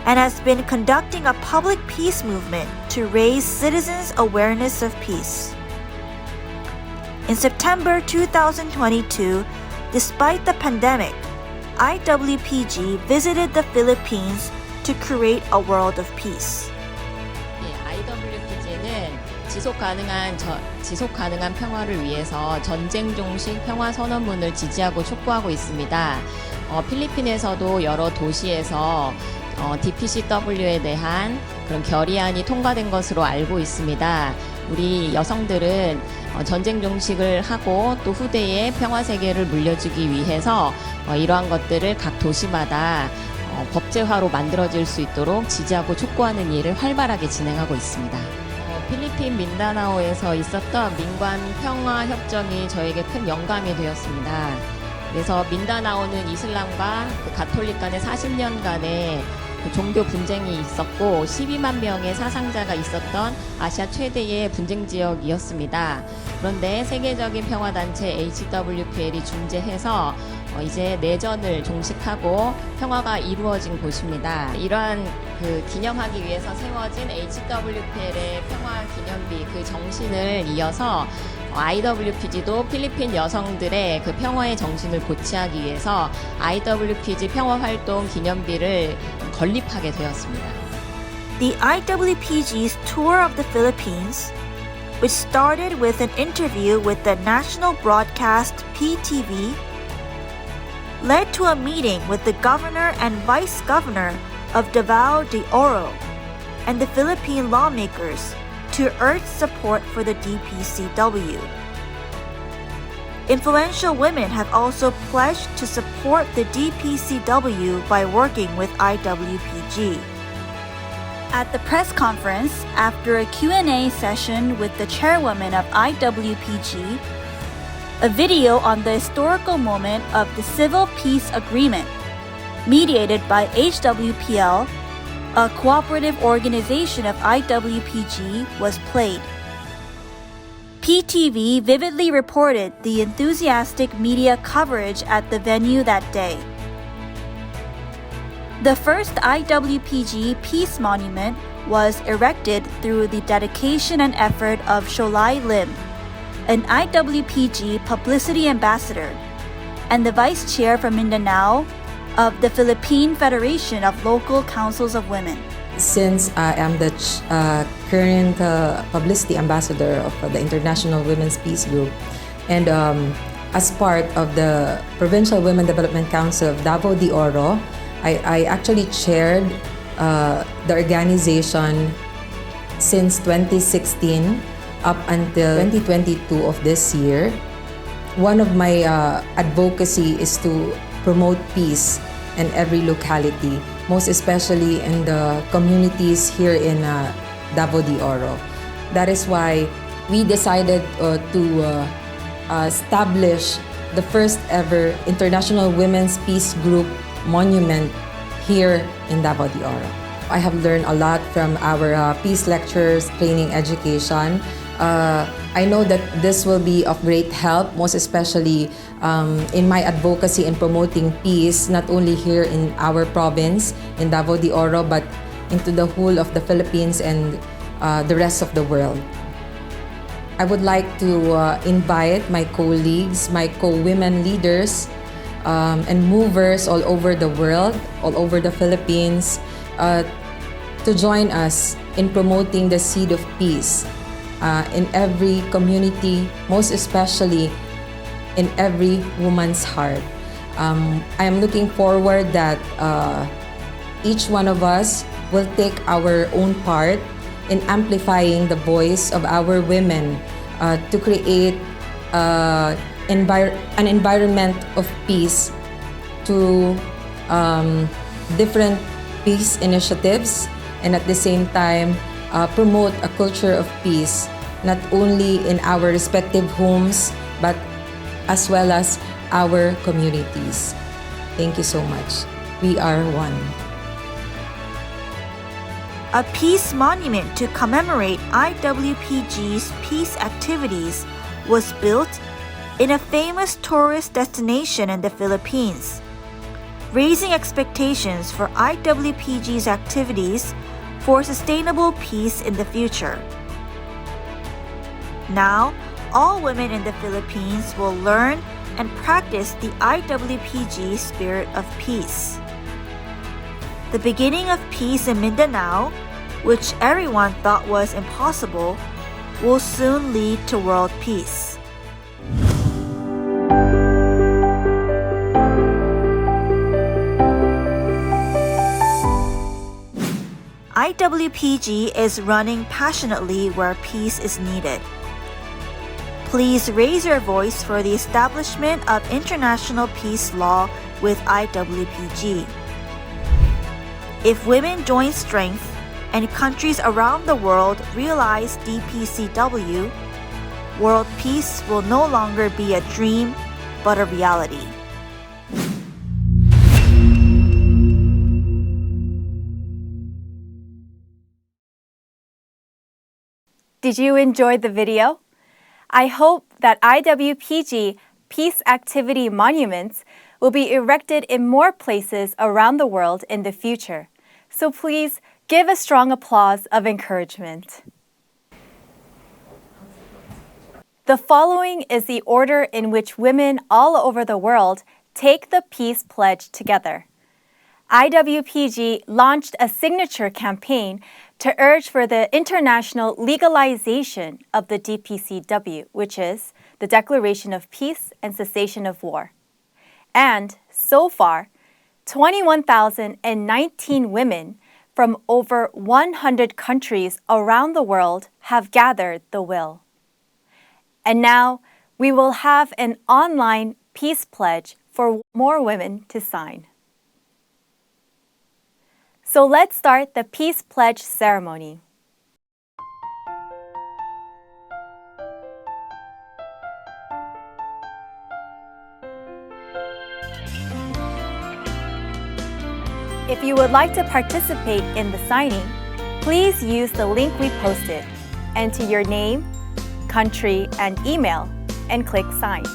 and has been conducting a public peace movement to raise citizens' awareness of peace. In September 2022, despite the pandemic, IWPG visited the Philippines to create a world of peace. IWPG는 지속 가능한 평화를 위해서 전쟁 종식 평화 선언문을 지지하고 촉구하고 있습니다. 필리핀에서도 여러 도시에서 DPCW에 대한 그런 결의안이 통과된 것으로 알고 있습니다. 우리 여성들은 전쟁 종식을 하고 또 후대에 평화 세계를 물려주기 위해서 이러한 것들을 각 도시마다 법제화로 만들어질 수 있도록 지지하고 촉구하는 일을 활발하게 진행하고 있습니다. 필리핀 민다나오에서 있었던 민관 평화 협정이 저에게 큰 영감이 되었습니다. 그래서 민다나오는 이슬람과 가톨릭 간의 40년간의 종교 분쟁이 있었고 12만 명의 사상자가 있었던 아시아 최대의 분쟁 지역이었습니다. 그런데 세계적인 평화단체 HWPL이 중재해서 이제 내전을 종식하고 평화가 이루어진 곳입니다. 이러한 기념하기 위해서 세워진 HWPL의 평화 기념비 그 정신을 이어서 IWPG도 필리핀 여성들의 그 평화의 정신을 고취하기 위해서 IWPG 평화활동 기념비를 건립하게 되었습니다. The IWPG's tour of the Philippines, which started with an interview with the national broadcast PTV, led to a meeting with the governor and vice governor of Davao de Oro and the Philippine lawmakers to urge support for the DPCW. Influential women have also pledged to support the DPCW by working with IWPG. At the press conference, after a Q&A session with the chairwoman of IWPG, a video on the historical moment of the Civil Peace Agreement, mediated by HWPL, a cooperative organization of IWPG, was played. PTV vividly reported the enthusiastic media coverage at the venue that day. The first IWPG Peace Monument was erected through the dedication and effort of Sholai Lim, an IWPG publicity ambassador, and the vice chair from Mindanao of the Philippine Federation of Local Councils of Women. Since I am the current publicity ambassador of the International Women's Peace Group, and as part of the Provincial Women Development Council of Davao de Oro, I actually chaired the organization since 2016 up until 2022 of this year. One of my advocacy is to promote peace in every locality, most especially in the communities here in Davao de Oro. That is why we decided to establish the first ever International Women's Peace Group monument here in Davao de Oro. I have learned a lot from our peace lectures, training, education. I know that this will be of great help, most especially in my advocacy in promoting peace, not only here in our province, in Davao de Oro, but into the whole of the Philippines and the rest of the world. I would like to invite my colleagues, my co-women leaders, and movers all over the world, all over the Philippines, to join us in promoting the seed of peace in every community, most especially in every woman's heart. I am looking forward that each one of us will take our own part in amplifying the voice of our women to create an environment of peace through different peace initiatives, and at the same time promote a culture of peace, not only in our respective homes, but as well as our communities. Thank you so much. We are one. A peace monument to commemorate IWPG's peace activities was built in a famous tourist destination in the Philippines, raising expectations for IWPG's activities for sustainable peace in the future. Now, all women in the Philippines will learn and practice the IWPG spirit of peace. The beginning of peace in Mindanao, which everyone thought was impossible, will soon lead to world peace. IWPG is running passionately where peace is needed. Please raise your voice for the establishment of international peace law with IWPG. If women join strength and countries around the world realize DPCW, world peace will no longer be a dream, but a reality. Did you enjoy the video? I hope that IWPG peace activity monuments will be erected in more places around the world in the future. So please give a strong applause of encouragement. The following is the order in which women all over the world take the peace pledge together. IWPG launched a signature campaign to urge for the international legalization of the DPCW, which is the Declaration of Peace and Cessation of War. And so far, 21,019 women from over 100 countries around the world have gathered the will. And now we will have an online peace pledge for more women to sign. So let's start the peace pledge ceremony. If you would like to participate in the signing, please use the link we posted. Enter your name, country, and email, and click Sign.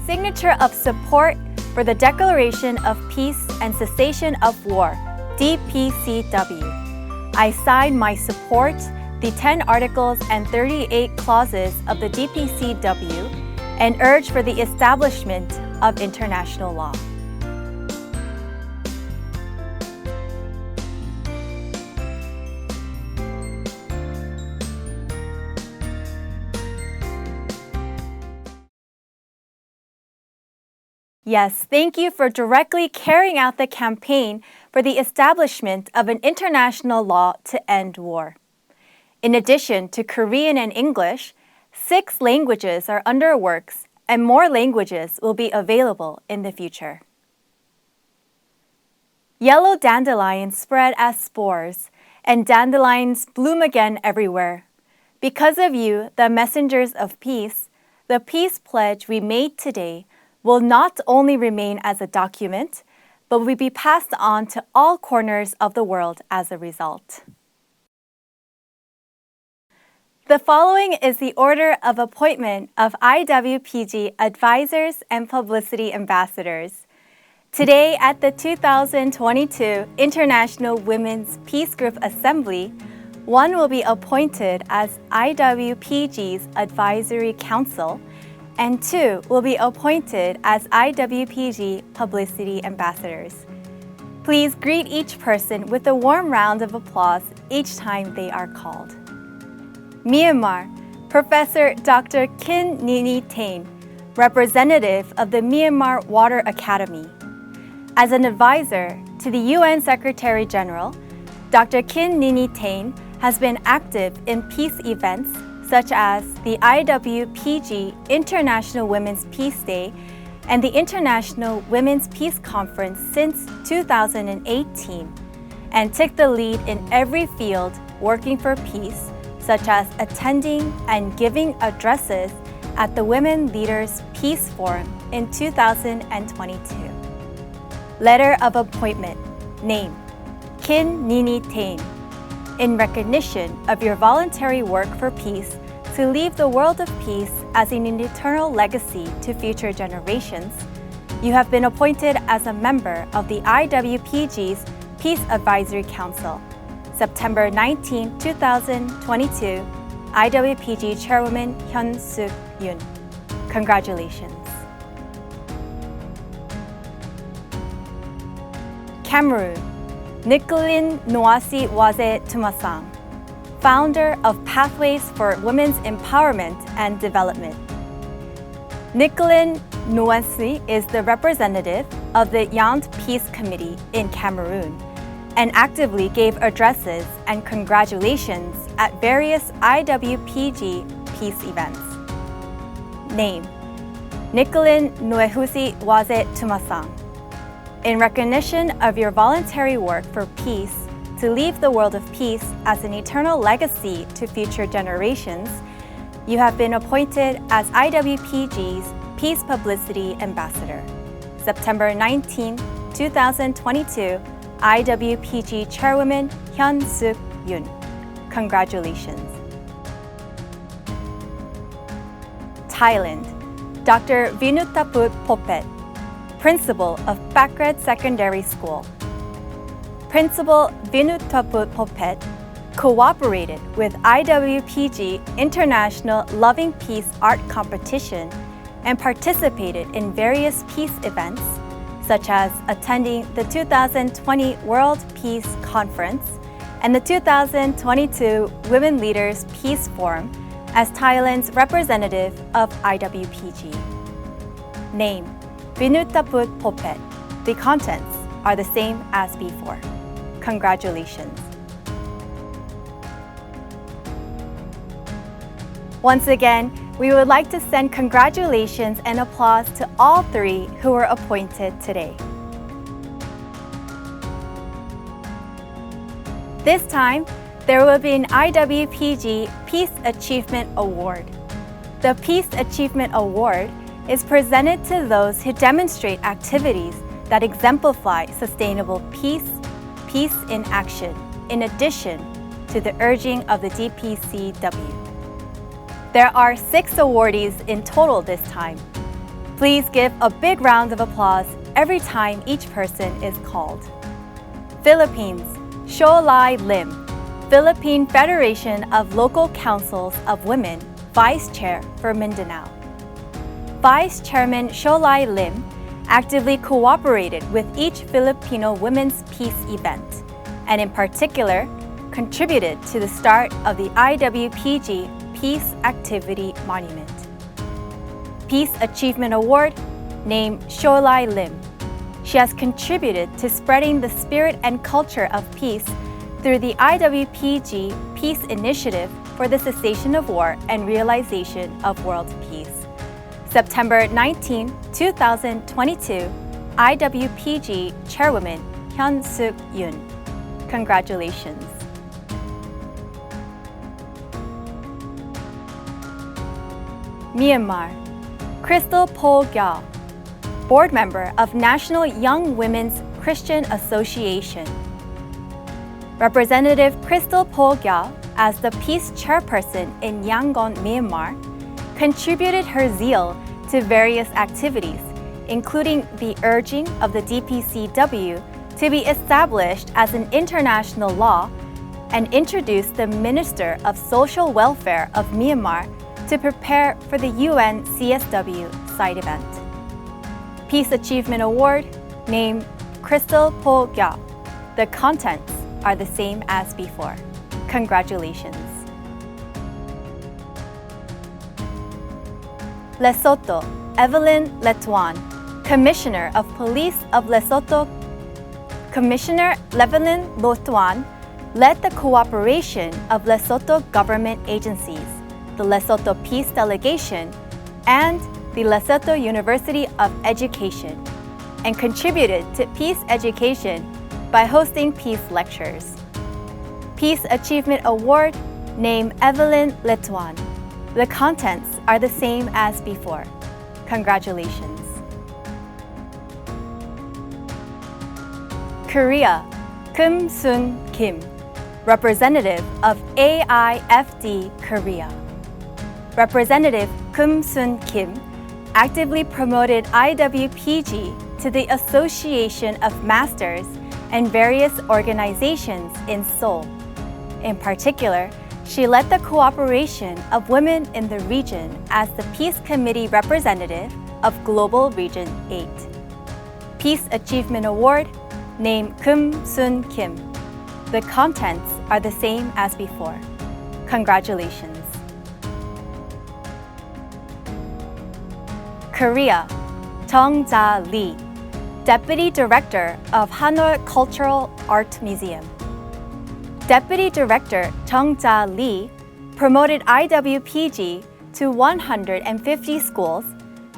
Signature of support for the Declaration of Peace and Cessation of War, DPCW. I sign my support the 10 articles and 38 clauses of the DPCW and urge for the establishment of international law. Yes, thank you for directly carrying out the campaign for the establishment of an international law to end war. In addition to Korean and English, 6 languages are under works and more languages will be available in the future. Yellow dandelions spread as spores, and dandelions bloom again everywhere. Because of you, the messengers of peace, the peace pledge we made today will not only remain as a document, but will be passed on to all corners of the world as a result. The following is the order of appointment of IWPG advisors and publicity ambassadors. Today at the 2022 International Women's Peace Group Assembly, one will be appointed as IWPG's Advisory Council, and 2 will be appointed as IWPG Publicity Ambassadors. Please greet each person with a warm round of applause each time they are called. Myanmar, Professor Dr. Kin Nini Tain, representative of the Myanmar Water Academy. As an advisor to the UN Secretary General, Dr. Kin Nini Tain has been active in peace events such as the IWPG International Women's Peace Day and the International Women's Peace Conference since 2018, and took the lead in every field working for peace, such as attending and giving addresses at the Women Leaders Peace Forum in 2022. Letter of Appointment. Name: Kin Nini Tain. In recognition of your voluntary work for peace to leave the world of peace as an eternal legacy to future generations, you have been appointed as a member of the IWPG's Peace Advisory Council. September 19, 2022, IWPG Chairwoman Hyun Sook Yoon. Congratulations. Cameroon, Nicolin Noasi Waze Tumasang, founder of Pathways for Women's Empowerment and Development. Nicolin Nguyen is the representative of the Yant Peace Committee in Cameroon and actively gave addresses and congratulations at various IWPG peace events. Name: Nicolin Nuehusi Waze Tumasang. In recognition of your voluntary work for peace to leave the world of peace as an eternal legacy to future generations, you have been appointed as IWPG's Peace Publicity Ambassador. September 19, 2022, IWPG Chairwoman Hyun Sook Yoon. Congratulations. Thailand, Dr. Vinutaput Popet, Principal of Pakret Secondary School. Principal Vinutaput Popet cooperated with IWPG International Loving Peace Art Competition and participated in various peace events, such as attending the 2020 World Peace Conference and the 2022 Women Leaders Peace Forum as Thailand's representative of IWPG. Name: Vinutaput Popet. The contents are the same as before. Congratulations. Once again, we would like to send congratulations and applause to all three who were appointed today. This time, there will be an IWPG Peace Achievement Award. The Peace Achievement Award is presented to those who demonstrate activities that exemplify sustainable peace, peace in action, in addition to the urging of the DPCW. There are 6 awardees in total this time. Please give a big round of applause every time each person is called. Philippines, Sholai Lim, Philippine Federation of Local Councils of Women, Vice Chair for Mindanao. Vice Chairman Sholai Lim actively cooperated with each Filipino Women's Peace event, and in particular, contributed to the start of the IWPG Peace Activity Monument. Peace Achievement Award, named Sholai Lim. She has contributed to spreading the spirit and culture of peace through the IWPG Peace Initiative for the Cessation of War and Realization of World Peace. September 19, 2022, IWPG Chairwoman Hyun Sook Yoon. Congratulations. Myanmar, Crystal Po Gya, Board Member of National Young Women's Christian Association. Representative Crystal Po Gya, as the Peace Chairperson in Yangon, Myanmar, contributed her zeal to various activities, including the urging of the DPCW to be established as an international law and introduced the Minister of Social Welfare of Myanmar to prepare for the UN CSW side event. Peace Achievement Award, named Crystal Po Gya. The contents are the same as before. Congratulations. Lesotho, Evelyn Letuan, Commissioner of Police of Lesotho. Commissioner Evelyn Letuan led the cooperation of Lesotho government agencies, the Lesotho Peace Delegation, and the Lesotho University of Education, and contributed to peace education by hosting peace lectures. Peace Achievement Award, named Evelyn Letuan. The contents are the same as before. Congratulations. Korea, Kim Sun Kim, Representative of AIFD Korea. Representative Kim Sun Kim actively promoted IWPG to the Association of Masters and various organizations in Seoul. In particular, she led the cooperation of women in the region as the Peace Committee representative of Global Region 8. Peace Achievement Award, named Kim Sun Kim. The contents are the same as before. Congratulations. Korea, Chung Ja Lee, Deputy Director of Hanoi Cultural Art Museum. Deputy Director Chung Ja Lee promoted IWPG to 150 schools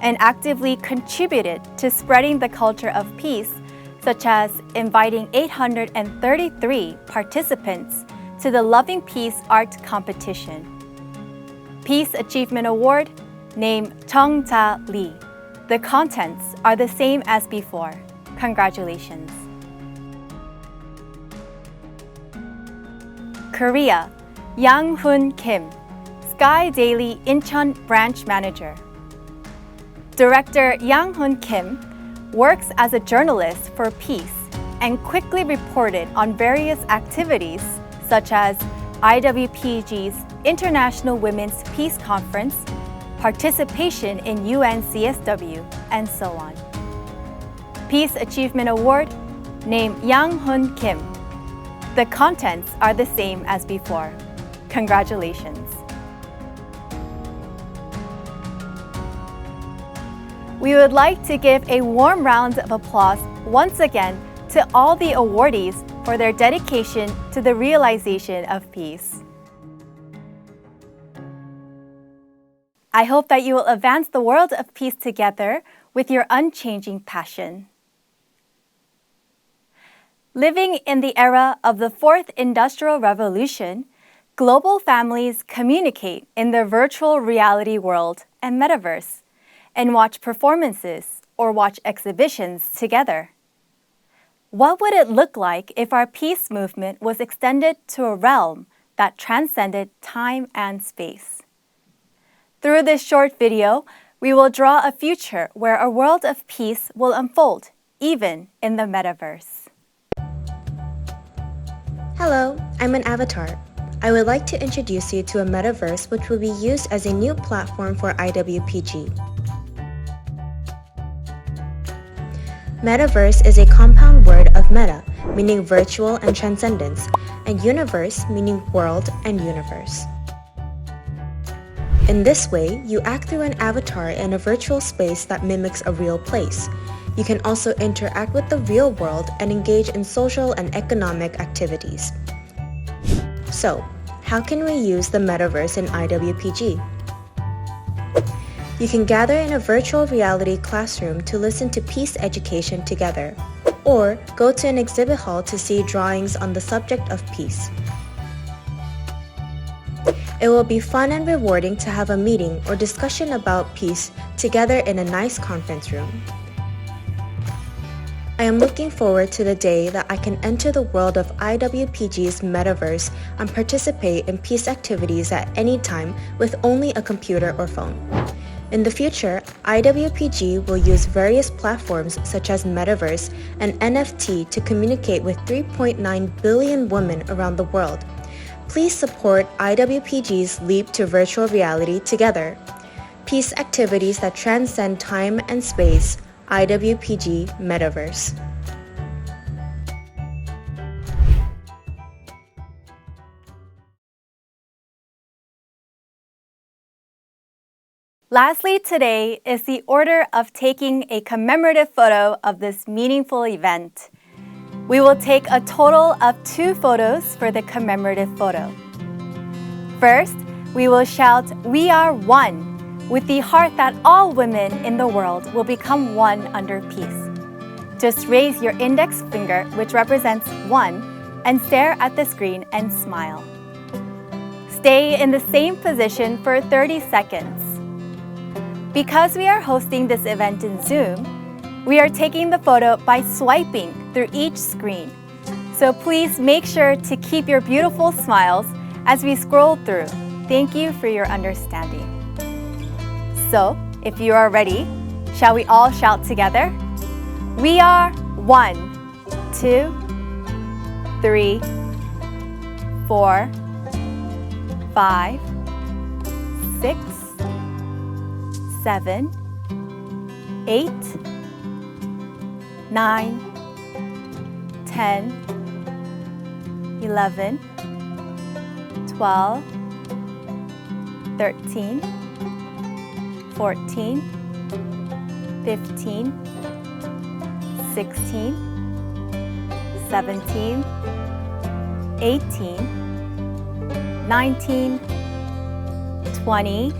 and actively contributed to spreading the culture of peace, such as inviting 833 participants to the Loving Peace Art Competition. Peace Achievement Award, named Chung Ja Lee. The contents are the same as before. Congratulations. Korea, Yang Hoon Kim, Sky Daily Incheon Branch Manager. Director Yang Hoon Kim works as a journalist for peace and quickly reported on various activities such as IWPG's International Women's Peace Conference, participation in UN CSW, and so on. Peace Achievement Award, named Yang Hoon Kim. The contents are the same as before. Congratulations. We would like to give a warm round of applause once again to all the awardees for their dedication to the realization of peace. I hope that you will advance the world of peace together with your unchanging passion. Living in the era of the Fourth Industrial Revolution, global families communicate in the virtual reality world and metaverse and watch performances or watch exhibitions together. What would it look like if our peace movement was extended to a realm that transcended time and space? Through this short video, we will draw a future where a world of peace will unfold, even in the metaverse. Hello, I'm an avatar. I would like to introduce you to a metaverse which will be used as a new platform for IWPG. Metaverse is a compound word of meta, meaning virtual and transcendence, and universe, meaning world and universe. In this way, you act through an avatar in a virtual space that mimics a real place. You can also interact with the real world and engage in social and economic activities. So, how can we use the metaverse in IWPG? You can gather in a virtual reality classroom to listen to peace education together, or go to an exhibit hall to see drawings on the subject of peace. It will be fun and rewarding to have a meeting or discussion about peace together in a nice conference room. I am looking forward to the day that I can enter the world of IWPG's metaverse and participate in peace activities at any time with only a computer or phone. In the future, IWPG will use various platforms such as Metaverse and NFT to communicate with 3.9 billion women around the world. Please support IWPG's leap to virtual reality together. Peace activities that transcend time and space, IWPG Metaverse. Lastly, today is the order of taking a commemorative photo of this meaningful event. We will take a total of 2 photos for the commemorative photo. First, we will shout, "We are one," with the heart that all women in the world will become one under peace. Just raise your index finger, which represents 1, and stare at the screen and smile. Stay in the same position for 30 seconds. Because we are hosting this event in Zoom, we are taking the photo by swiping through each screen. So please make sure to keep your beautiful smiles as we scroll through. Thank you for your understanding. So, if you are ready, shall we all shout together? We are 1, 2, 3, 4, 5, 6, 7, 8, 9, 10, 11, 12, 13, 14, 15, 16, 17, 18, 19, 20,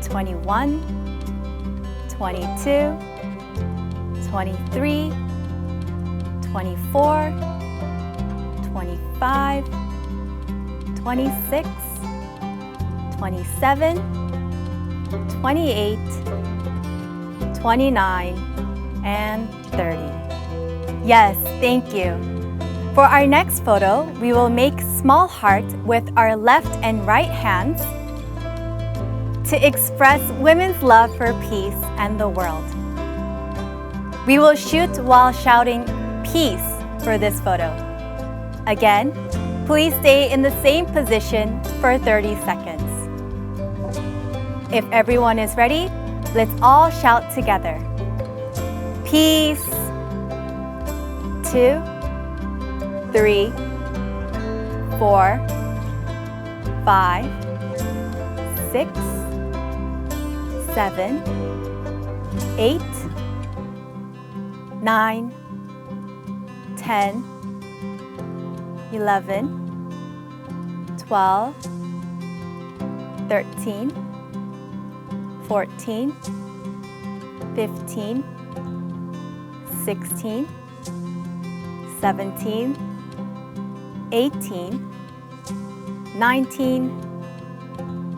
21, 22, 23, 24, 25, 26, 27, 28, 29, and 30. Yes, thank you. For our next photo, we will make small hearts with our left and right hands to express women's love for peace and the world. We will shoot while shouting peace for this photo. Again, please stay in the same position for 30 seconds. If everyone is ready, let's all shout together. Peace. 2, 3, 4, 5, 6, 7, 8, 9, 10, 11, 12, 13, 14, 15, 16, 17, 18, 19,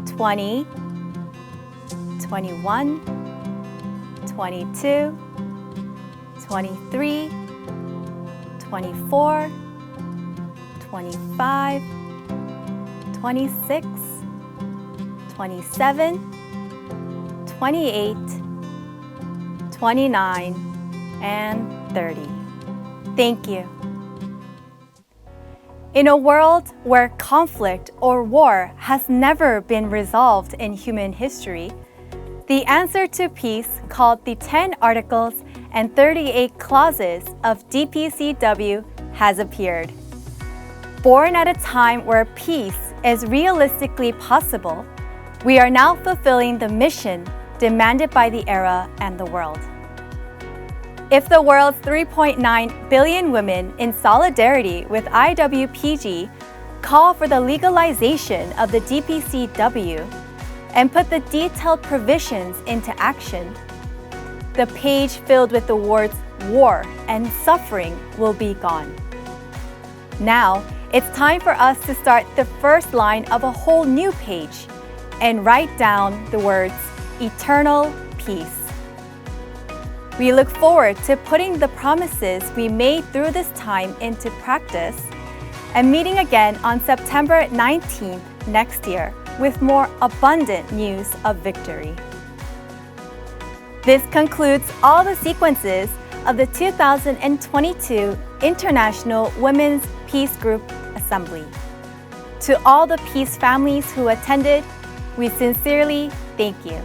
20, 21, 22, 23, 24, 25, 26, 27, 28, 29, and 30. Thank you. In a world where conflict or war has never been resolved in human history, the answer to peace, called the 10 Articles and 38 Clauses of DPCW, has appeared. Born at a time where peace is realistically possible, we are now fulfilling the mission demanded by the era and the world. If the world's 3.9 billion women, in solidarity with IWPG, call for the legalization of the DPCW and put the detailed provisions into action, the page filled with the words war and suffering will be gone. Now, it's time for us to start the first line of a whole new page and write down the words eternal peace. We look forward to putting the promises we made through this time into practice and meeting again on September 19th next year with more abundant news of victory. This concludes all the sequences of the 2022 International Women's Peace Group Assembly. To all the peace families who attended, we sincerely thank you.